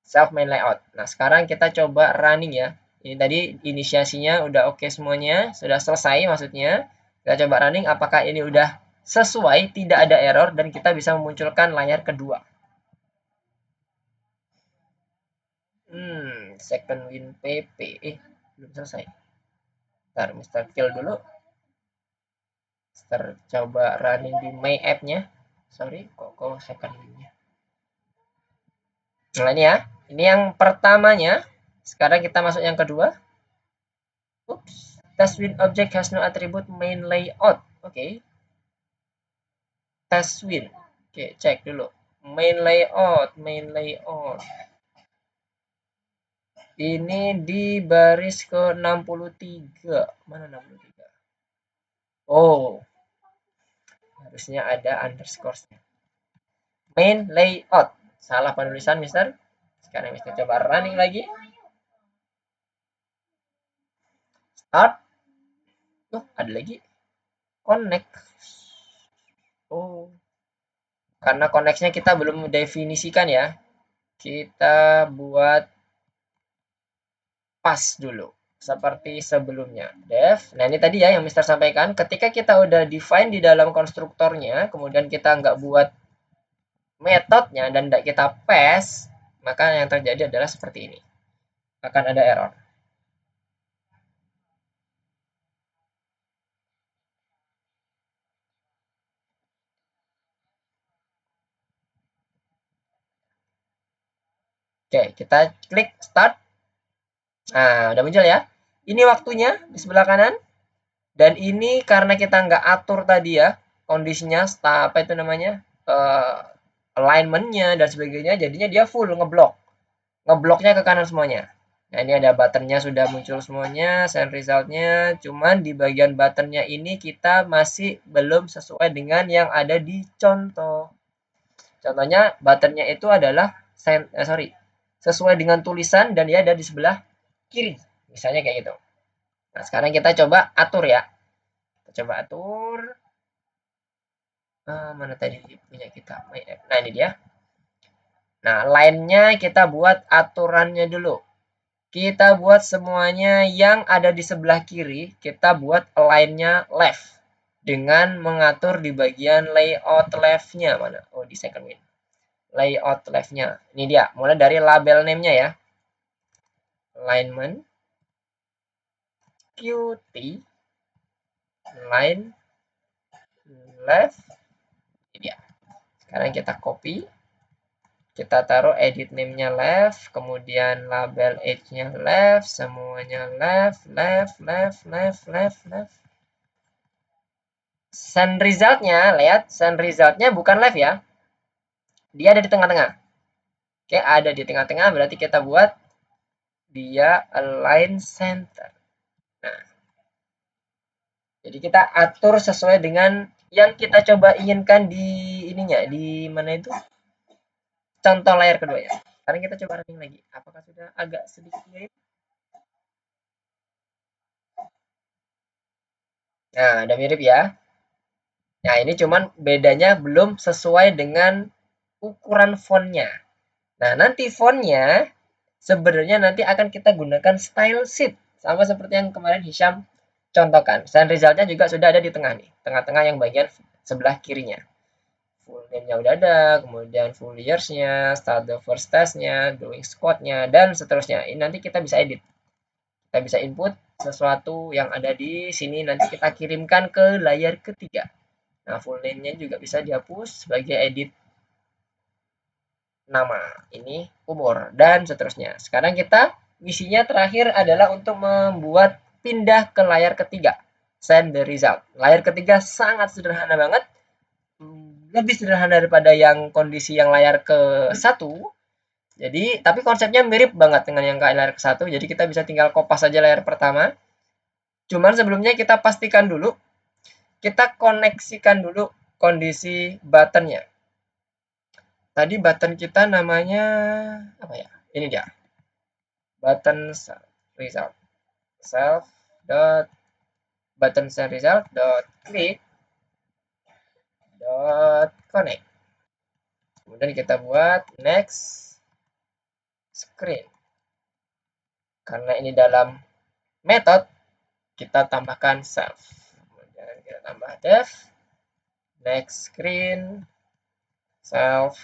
S1: Self main layout. Nah, sekarang kita coba running ya. Ini tadi inisiasinya udah oke semuanya, sudah selesai maksudnya. Kita coba running apakah ini udah sesuai, tidak ada error dan kita bisa memunculkan layar kedua. Second win PP. Belum selesai. Ntar Mister kill dulu. Mister coba running di my app-nya. Sorry, kok second win-nya. Nah, ini ya. Ini yang pertamanya. Sekarang kita masuk yang kedua. Oops. Test win object has no attribute main layout. Oke. Test win. Oke, cek dulu. Main layout. Ini di baris ke 63. Mana 63? Oh. Harusnya ada underscore-nya. Main layout. Salah penulisan, Mister. Sekarang Mister coba running lagi. Start. Oh, ada lagi. Connect. Oh. Karena connect-nya kita belum definisikan ya. Kita buat pas dulu. Seperti sebelumnya. Def. Nah, ini tadi ya yang Mister sampaikan. Ketika kita udah define di dalam konstruktornya, kemudian kita nggak buat metodenya dan tidak kita pass, maka yang terjadi adalah seperti ini. Akan ada error. Oke, kita klik start. Nah, udah muncul ya. Ini waktunya di sebelah kanan. Dan ini karena kita nggak atur tadi ya, kondisinya, apa itu namanya, alignment-nya dan sebagainya, jadinya dia full ngeblok. Ngebloknya ke kanan semuanya. Nah, ini ada buttonnya sudah muncul semuanya, send result-nya. Cuman di bagian buttonnya ini kita masih belum sesuai dengan yang ada di contoh. Contohnya buttonnya itu adalah sesuai dengan tulisan dan dia ada di sebelah kiri. Misalnya kayak gitu. Nah, sekarang kita coba atur ya. Kita coba atur. Mana tadi punya kita? Nah, ini dia. Nah, line-nya kita buat aturannya dulu. kita buat semuanya yang ada di sebelah kiri, kita buat align-nya left dengan mengatur di bagian layout left-nya mana? Oh, di second win. Layout left-nya. Ini dia, mulai dari label name-nya ya. Alignment Qt line left. Ini dia. Sekarang kita copy. Kita taruh edit name-nya left, kemudian label edge-nya left, semuanya left. Send result-nya, lihat, send result-nya bukan left ya. Dia ada di tengah-tengah. Oke, ada di tengah-tengah, berarti kita buat dia align center. Nah, jadi kita atur sesuai dengan yang kita coba inginkan di ininya, di mana itu? Contoh layar kedua ya. Sekarang kita coba running lagi. Apakah sudah agak sedikit mirip? Nah, udah mirip ya. Nah, ini cuman bedanya belum sesuai dengan ukuran fontnya. Nah, nanti fontnya sebenarnya nanti akan kita gunakan style sheet. Sama seperti yang kemarin Hisham contohkan. Send resultnya juga sudah ada di tengah nih. Tengah-tengah yang bagian sebelah kirinya. Full name-nya udah ada, kemudian full years-nya, start the first test-nya, doing squad-nya, dan seterusnya. Ini nanti kita bisa edit. Kita bisa input sesuatu yang ada di sini, nanti kita kirimkan ke layar ketiga. Nah, full name-nya juga bisa dihapus sebagai edit nama, ini umur, dan seterusnya. Sekarang kita, misinya terakhir adalah untuk membuat pindah ke layar ketiga. Send the result. Layar ketiga sangat sederhana banget. Lebih sederhana daripada yang kondisi yang layar ke satu. Jadi, tapi konsepnya mirip banget dengan yang layar ke satu. Jadi kita bisa tinggal kopas saja layar pertama. Cuman sebelumnya kita pastikan dulu, kita koneksikan dulu kondisi buttonnya. Tadi button kita namanya apa ya? Ini dia. Button result. Self dot button send result dot click dot connect. Kemudian kita buat next screen. Karena ini dalam method, kita tambahkan self. Kemudian kita tambah def next screen self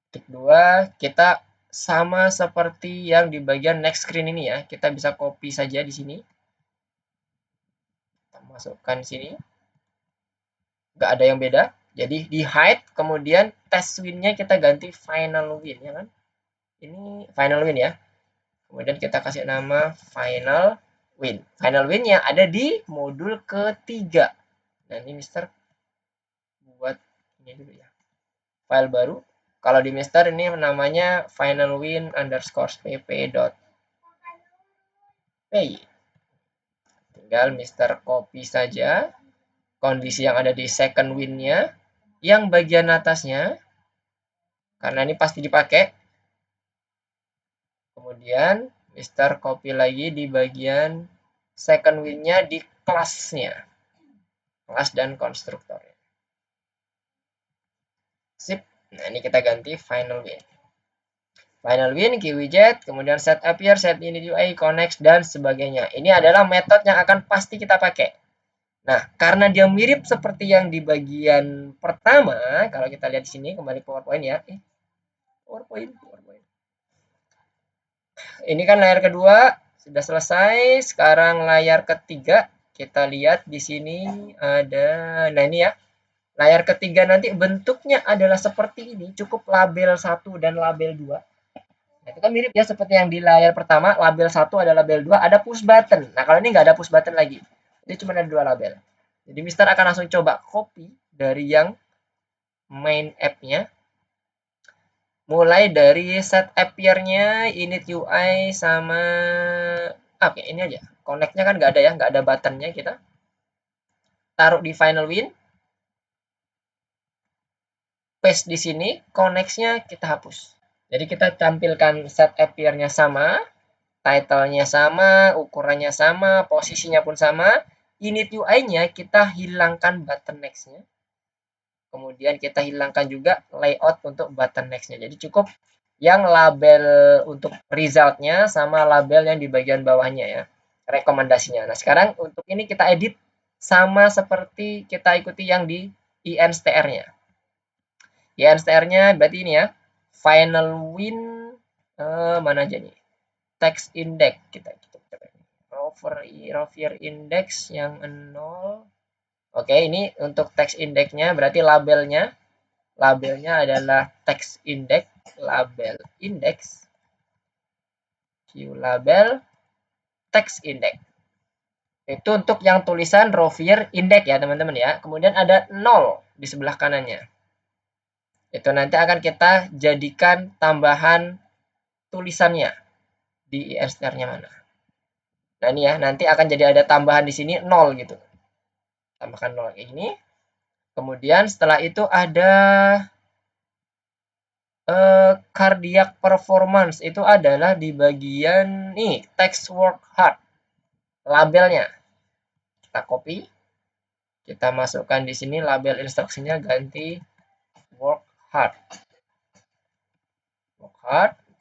S1: titik 2, kita sama seperti yang di bagian next screen ini ya. Kita bisa copy saja di sini. Kita masukkan sini. Nggak ada yang beda. Jadi di hide, kemudian test win-nya kita ganti final win ya kan. Ini final win ya. Kemudian kita kasih nama final win. Final win-nya ada di modul ketiga. Nah, ini Mister buat ini dulu ya. File baru. Kalau di Mister ini namanya finalwin_pp.py. Tinggal Mister copy saja kondisi yang ada di second win-nya, yang bagian atasnya, karena ini pasti dipakai. Kemudian Mister copy lagi di bagian second win-nya di kelasnya, kelas dan konstruktor. Sip. Nah, ini kita ganti final win. Final win, key widget, kemudian set appear, set init UI, connect, dan sebagainya. Ini adalah metode yang akan pasti kita pakai. Nah, karena dia mirip seperti yang di bagian pertama, kalau kita lihat di sini, kembali PowerPoint ya. PowerPoint. Ini kan layar kedua, sudah selesai. Sekarang layar ketiga, kita lihat di sini ada, nah ini ya. Layar ketiga nanti bentuknya adalah seperti ini, cukup label 1 dan label 2. Nah, itu kan mirip ya seperti yang di layar pertama, label 1 ada label 2, ada push button. Nah, kalau ini nggak ada push button lagi. Jadi cuma ada 2 label. Jadi Mister akan langsung coba copy dari yang main app-nya. Mulai dari set appear-nya, init UI, sama oke, ini aja. Connect-nya kan nggak ada ya, nggak ada button-nya kita. Taruh di final win. Paste di sini, connect-nya kita hapus. Jadi kita tampilkan set appear-nya sama, title-nya sama, ukurannya sama, posisinya pun sama. Init UI-nya kita hilangkan button next-nya. Kemudian kita hilangkan juga layout untuk button next-nya. Jadi cukup yang label untuk resultnya sama label yang di bagian bawahnya ya, rekomendasinya. Nah, sekarang untuk ini kita edit sama seperti kita ikuti yang di INSTR-nya. INSTR-nya berarti ini ya, final win mana aja nih? Text index kita coba. Rover index yang 0. Oke, ini untuk text index-nya berarti labelnya. Labelnya adalah text index, label index, view label, text index. Itu untuk yang tulisan Rover index ya, teman-teman ya. Kemudian ada 0 di sebelah kanannya. Itu nanti akan kita jadikan tambahan tulisannya di INSTR-nya mana. Nah, ini ya, nanti akan jadi ada tambahan di sini 0 gitu. Tambahkan 0 kayak gini. Kemudian setelah itu ada cardiac performance, itu adalah di bagian nih text work hard, labelnya kita copy, kita masukkan di sini label instruksinya ganti work hard,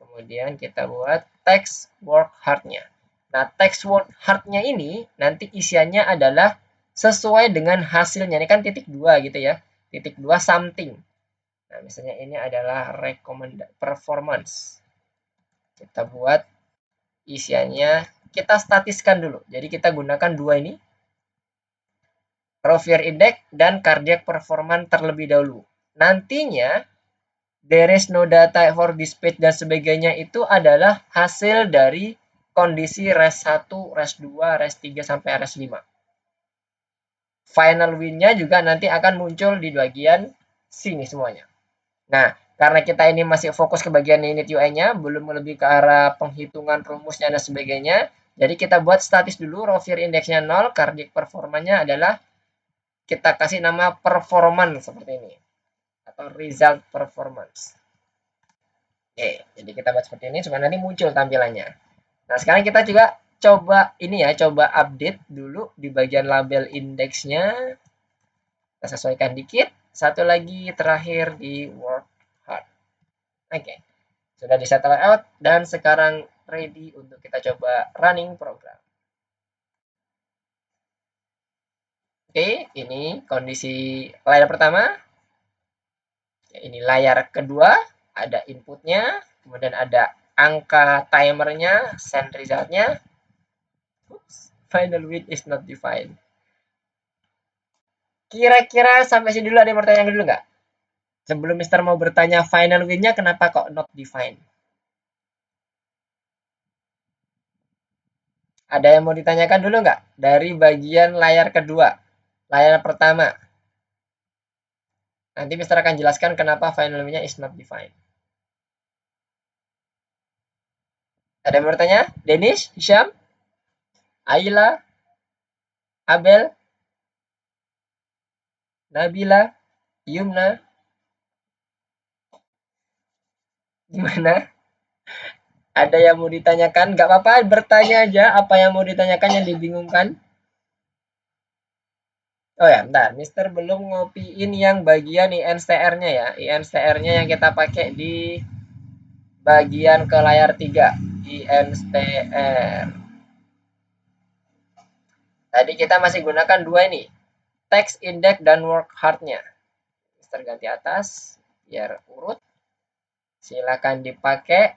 S1: kemudian kita buat text work hardnya. Nah, text work hardnya ini nanti isiannya adalah sesuai dengan hasilnya. Ini kan titik 2 gitu ya, titik 2 something. Nah, misalnya ini adalah recommended performance. Kita buat isiannya, kita statiskan dulu. Jadi kita gunakan dua ini, Rover index dan cardiac performance terlebih dahulu. Nantinya there is no data for this page dan sebagainya itu adalah hasil dari kondisi REST 1, REST 2, REST 3 sampai REST 5. Final win-nya juga nanti akan muncul di bagian sini semuanya. Nah, karena kita ini masih fokus ke bagian init UI-nya, belum lebih ke arah penghitungan rumusnya dan sebagainya. Jadi kita buat statis dulu, Rover indeksnya 0, cardiac performanya adalah kita kasih nama performance seperti ini. Atau result performance. Oke, jadi kita buat seperti ini supaya nanti muncul tampilannya. Nah, sekarang kita juga coba ini ya, coba update dulu di bagian label indeksnya. Kita sesuaikan dikit. Satu lagi terakhir di work hard. Oke, sudah di set layout dan sekarang ready untuk kita coba running program. Oke, ini kondisi layar pertama. Ini layar kedua, ada inputnya, kemudian ada angka timernya, send resultnya. Oops, final win is not defined. Kira-kira sampai sini dulu ada yang mau bertanya dulu nggak? Sebelum Mister mau bertanya final win-nya kenapa kok not defined? Ada yang mau ditanyakan dulu nggak? Dari bagian layar kedua, layar pertama. Nanti Mister akan jelaskan kenapa final win-nya is not defined. Ada yang mau bertanya? Denis, Hisham, Ayla, Abel, Nabila, Yumna. Gimana? Ada yang mau ditanyakan? Gak apa-apa, bertanya aja apa yang mau ditanyakan yang dibingungkan. Oh ya, bentar. Mister belum ngopiin yang bagian INSTR-nya ya. INSTR-nya yang kita pakai di bagian ke layar 3. INSTR. Tadi kita masih gunakan dua ini. Text index dan work hard-nya. Mister ganti atas biar urut. Silakan dipakai.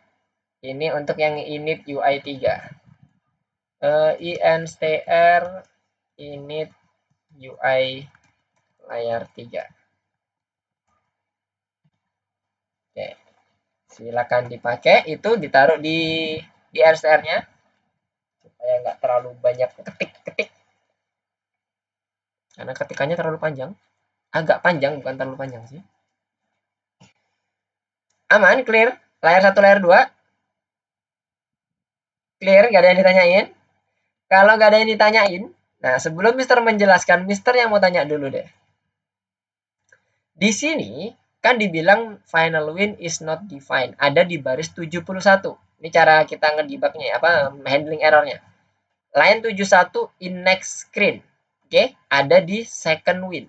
S1: Ini untuk yang init UI 3. INSTR init UI layar 3. Oke. Silakan dipakai, itu ditaruh di INSTR-nya supaya nggak terlalu banyak ketik-ketik. Karena ketikannya terlalu panjang. Agak panjang, bukan terlalu panjang sih. Aman, clear. Layar 1, layar 2. Clear, nggak ada yang ditanyain. Kalau nggak ada yang ditanyain, nah sebelum Mister menjelaskan, Mister yang mau tanya dulu deh. Di sini kan dibilang final win is not defined. Ada di baris 71. Ini cara kita ngedebugnya, apa handling errornya. Line 71 in next screen. Oke, ada di second win.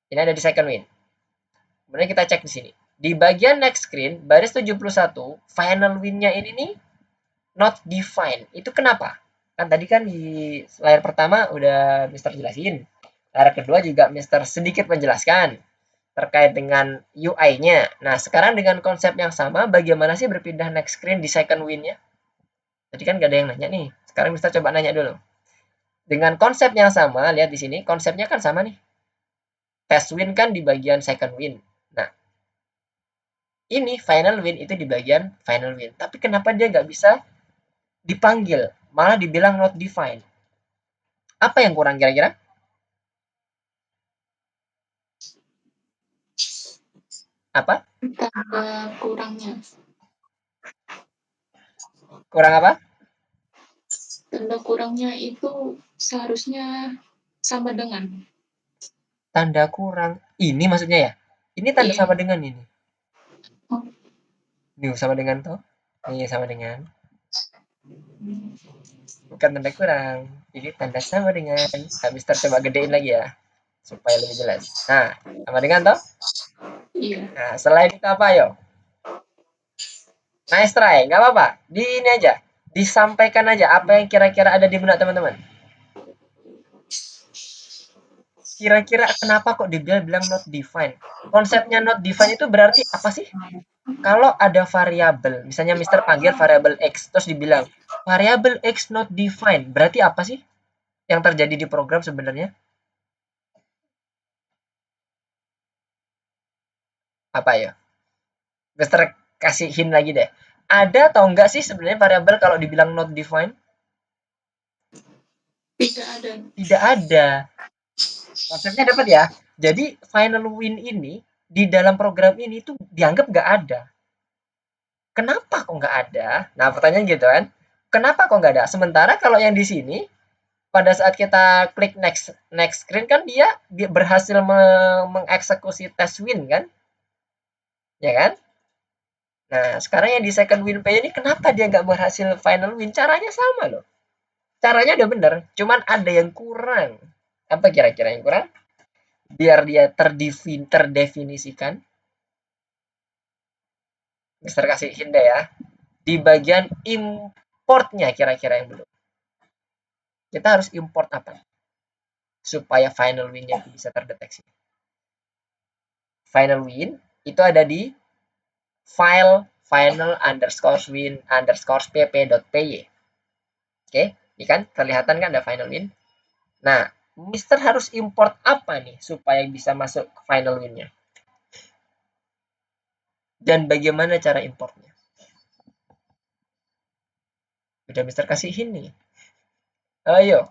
S1: Ini ada di second win. Kemudian kita cek di sini. Di bagian next screen, baris 71, final win-nya ini nih not defined. Itu kenapa? Kan tadi kan di layar pertama udah Mister jelasin. Layar kedua juga Mister sedikit menjelaskan terkait dengan UI-nya. Nah, sekarang dengan konsep yang sama, bagaimana sih berpindah next screen di second win-nya? Tadi kan gak ada yang nanya nih. Sekarang Mister coba nanya dulu. Dengan konsep yang sama, lihat di sini, konsepnya kan sama nih. Test win kan di bagian second win. Nah, ini final win itu di bagian final win. Tapi kenapa dia nggak bisa dipanggil? Malah dibilang not defined. Apa yang kurang kira-kira? Apa?
S4: Tanda kurangnya.
S1: Kurang apa?
S4: Tanda kurangnya itu seharusnya sama dengan.
S1: Tanda kurang. Ini maksudnya ya? Ini tanda
S4: Iya.
S1: sama dengan ini.
S4: Oh.
S1: Nih, sama dengan toh? Nih, sama dengan. Bukan tanda kurang. Ini tanda sama dengan. Nah, Mister coba gedein lagi ya. Supaya lebih jelas. Nah, sama dengan toh?
S4: Iya.
S1: Nah, selain itu apa yo? Nice try, nggak apa-apa. Di ini aja, disampaikan aja apa yang kira-kira ada di benak teman-teman. Kira-kira kenapa kok bilang not defined? Konsepnya not defined itu berarti apa sih? Kalau ada variabel, misalnya Mister panggil variabel X, terus dibilang variabel X not defined, berarti apa sih yang terjadi di program sebenarnya? Apa ya? Mister kasih hint lagi deh. Ada atau enggak sih sebenarnya variabel kalau dibilang not defined?
S4: Tidak ada.
S1: Tidak ada. Konsepnya dapat ya. Jadi final win ini di dalam program ini tuh dianggap nggak ada. Kenapa kok nggak ada? Nah pertanyaan gitu kan. Kenapa kok nggak ada? Sementara kalau yang di sini pada saat kita klik next next screen kan dia berhasil mengeksekusi test win kan, ya kan? Nah sekarang yang di second win pay ini kenapa dia nggak berhasil final win? Caranya sama loh. Caranya udah bener, cuman ada yang kurang. Apa kira-kira yang kurang? Biar dia terdefinisikan. Mister kasih hint deh ya. Di bagian importnya kira-kira yang belum. Kita harus import apa? Supaya final win-nya bisa terdeteksi. Final win itu ada di file final underscore win underscore pp.py. Oke, ini kan kelihatan kan ada final win. Nah, Mister harus import apa nih supaya bisa masuk ke final win-nya? Dan bagaimana cara importnya? Udah Mister kasih hint nih. Ayo.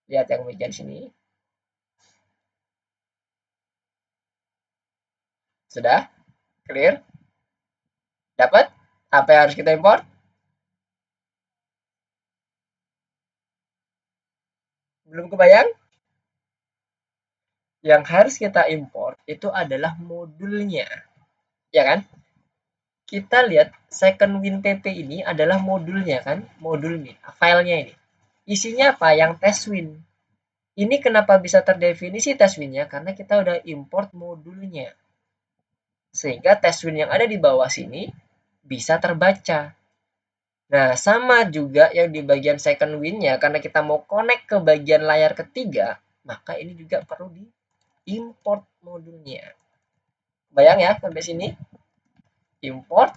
S1: Lihat yang bagian sini. Sudah? Clear? Dapat? Apa yang harus kita import? Belum kebayang? Yang harus kita import itu adalah modulnya. Ya kan? Kita lihat second win pp ini adalah modulnya kan? Modul ini, filenya ini. Isinya apa? Yang test win. Ini kenapa bisa terdefinisi test win-nya? Karena kita udah import modulnya. Sehingga test win yang ada di bawah sini bisa terbaca. Nah, sama juga yang di bagian second win-nya, karena kita mau connect ke bagian layar ketiga, maka ini juga perlu diimport modulnya. Bayang ya sampai sini? Import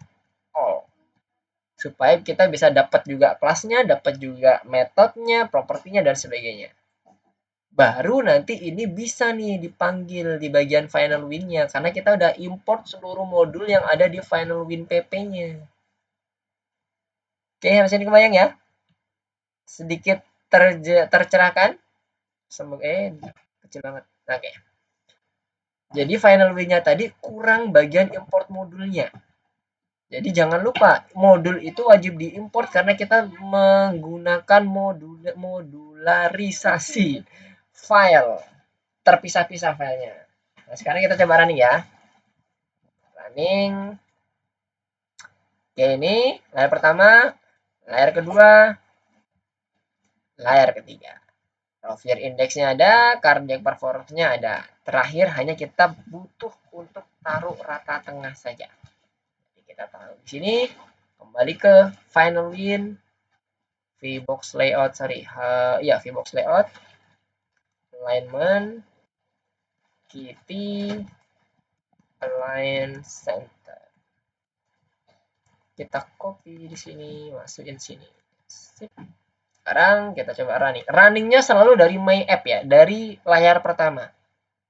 S1: all. Supaya kita bisa dapat juga kelasnya, dapat juga metodenya, propertinya, dan sebagainya. Baru nanti ini bisa nih dipanggil di bagian final win-nya, karena kita udah import seluruh modul yang ada di final win pp-nya. Oke, sampai sini kebayang ya? Sedikit tercerahkan? Semoga kecil banget. Oke. Jadi final win-nya tadi kurang bagian import modulnya. Jadi jangan lupa modul itu wajib diimport karena kita menggunakan modularisasi file, terpisah-pisah filenya. Nah, sekarang kita coba running ya. Running. Oke, ini layar pertama, layar kedua, layar ketiga. Raw index-nya ada, cardiac performance-nya ada. Terakhir hanya kita butuh untuk taruh rata tengah saja. Jadi kita taruh di sini, kembali ke final win, VBox layout, VBox layout, alignment, kitty, align center. Kita copy di sini, masukin sini. Sip. Sekarang kita coba running. Runningnya selalu dari my app ya, dari layar pertama.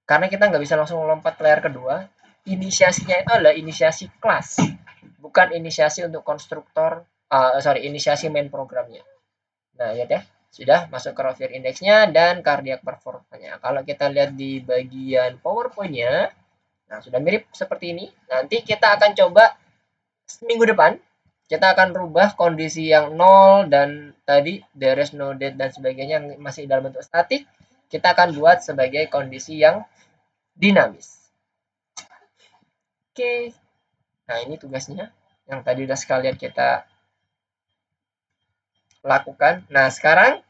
S1: Karena kita nggak bisa langsung lompat ke layar kedua. Inisiasinya itu adalah inisiasi kelas, bukan inisiasi untuk konstruktor. Inisiasi main programnya. Nah, lihat ya, sudah masuk ke raw index-nya dan cardiac performance-nya. Kalau kita lihat di bagian PowerPoint-nya, nah sudah mirip seperti ini. Nanti kita akan coba minggu depan kita akan rubah kondisi yang 0 dan tadi there is no date dan sebagainya yang masih dalam bentuk statik, kita akan buat sebagai kondisi yang dinamis. Oke. Nah, ini tugasnya yang tadi udah sekalian kita lakukan. Nah, sekarang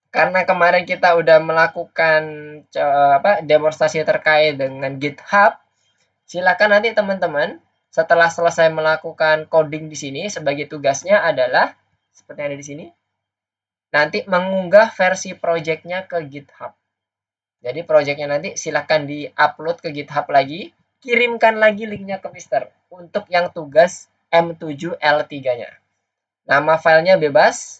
S1: karena kemarin kita udah melakukan demonstrasi terkait dengan GitHub, silakan nanti teman-teman setelah selesai melakukan coding di sini, sebagai tugasnya adalah seperti yang ada di sini, nanti mengunggah versi projectnya ke GitHub. Jadi projectnya nanti silakan di-upload ke GitHub lagi, kirimkan lagi linknya ke Mister untuk yang tugas M7L3-nya. Nama filenya bebas,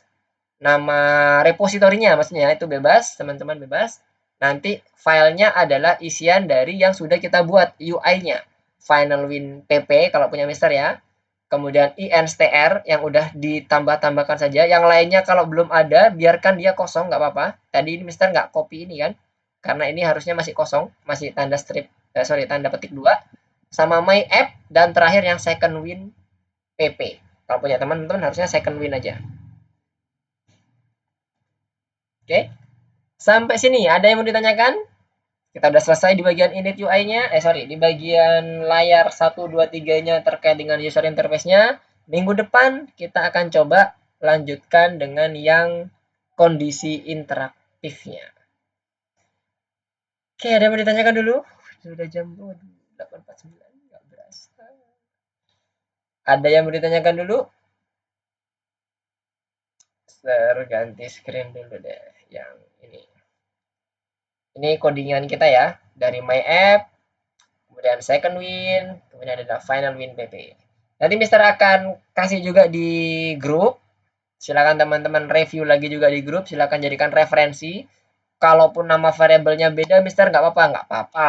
S1: nama repositorinya maksudnya itu bebas, teman-teman bebas. Nanti filenya adalah isian dari yang sudah kita buat UI-nya. Final win PP kalau punya Mister ya. Kemudian instr yang udah ditambah-tambahkan saja. Yang lainnya kalau belum ada, biarkan dia kosong, nggak apa-apa. Tadi ini Mister nggak copy ini kan. Karena ini harusnya masih kosong, masih tanda tanda petik 2. Sama my app, dan terakhir yang second win PP. Kalau punya teman-teman harusnya second win aja. Oke. Sampai sini ada yang mau ditanyakan? Kita udah selesai di bagian init UI-nya, di bagian layar 1, 2, 3-nya terkait dengan user interface-nya. Minggu depan kita akan coba lanjutkan dengan yang kondisi interaktifnya. Oke, ada yang mau ditanyakan dulu? Sudah jam 8.49, nggak berasa. Ada yang mau ditanyakan dulu? Ganti screen dulu deh, yang ini. Ini codingan kita ya, dari my app, kemudian second win, kemudian ada final win PP. Nanti Mister akan kasih juga di grup. Silakan teman-teman review lagi juga di grup. Silakan jadikan referensi. Kalaupun nama variabelnya beda, Mister nggak apa-apa.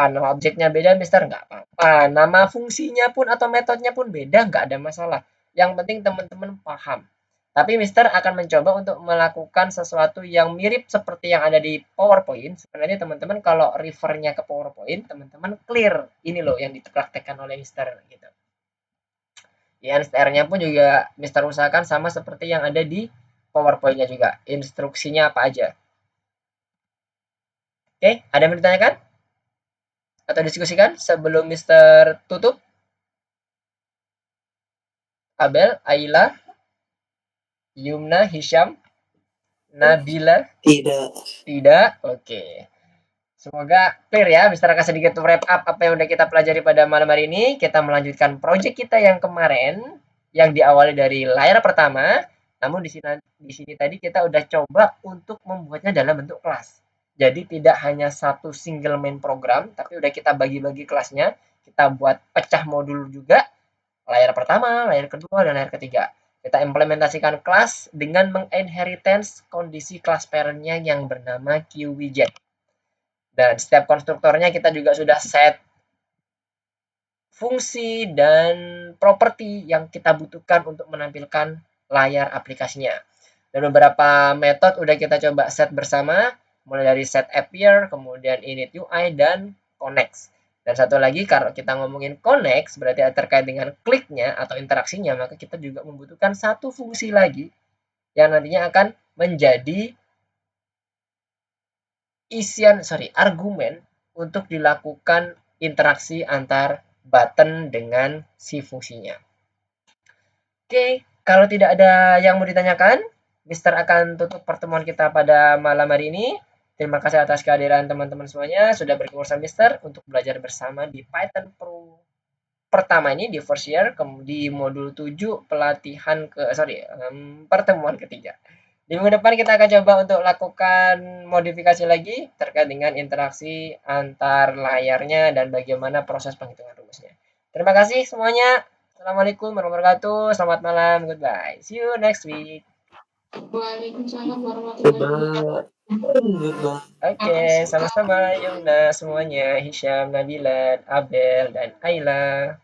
S1: Nama objeknya beda, Mister nggak apa-apa. Nama fungsinya pun atau metodenya pun beda, nggak ada masalah. Yang penting teman-teman paham. Tapi Mister akan mencoba untuk melakukan sesuatu yang mirip seperti yang ada di PowerPoint. Sebenarnya teman-teman kalau refernya ke PowerPoint, teman-teman clear. Ini loh yang dipraktekkan oleh Mister gitu. INSTR-nya pun juga Mister usahakan sama seperti yang ada di PowerPoint-nya juga. Instruksinya apa aja. Oke, ada yang ditanyakan? Atau diskusikan sebelum Mister tutup? Abel, Aila, Yumna, Hisham, Nabila? Tidak? Oke. Semoga clear ya. Mister akan sedikit wrap up apa yang udah kita pelajari pada malam hari ini. Kita melanjutkan project kita yang kemarin, yang diawali dari layar pertama. Namun di sini tadi kita udah coba untuk membuatnya dalam bentuk kelas. Jadi tidak hanya satu single main program, tapi udah kita bagi-bagi kelasnya. Kita buat pecah modul juga. Layar pertama, layar kedua, dan layar ketiga. Kita implementasikan kelas dengan menginheritance kondisi kelas parent-nya yang bernama QWidget. Dan setiap konstruktornya kita juga sudah set fungsi dan properti yang kita butuhkan untuk menampilkan layar aplikasinya. Dan beberapa metode udah kita coba set bersama, mulai dari set appear, kemudian init UI, dan connect. Dan satu lagi, kalau kita ngomongin connect, berarti terkait dengan kliknya atau interaksinya, maka kita juga membutuhkan satu fungsi lagi yang nantinya akan menjadi argumen untuk dilakukan interaksi antar button dengan si fungsinya. Oke, kalau tidak ada yang mau ditanyakan, Mister akan tutup pertemuan kita pada malam hari ini. Terima kasih atas kehadiran teman-teman semuanya sudah bergabung sama Mister untuk belajar bersama di Python Pro pertama ini di first year di modul 7 pelatihan pertemuan ketiga. Di minggu depan kita akan coba untuk lakukan modifikasi lagi terkait dengan interaksi antar layarnya dan bagaimana proses penghitungan rumusnya. Terima kasih semuanya. Assalamualaikum warahmatullahi wabarakatuh. Selamat malam. Goodbye. See you next week.
S4: Waalaikumsalam warahmatullahi wabarakatuh.
S1: Oke,
S4: Makasih, Kak.
S1: sama-sama Yumna semuanya, Hisham, Nabila, Abel, dan Ayla.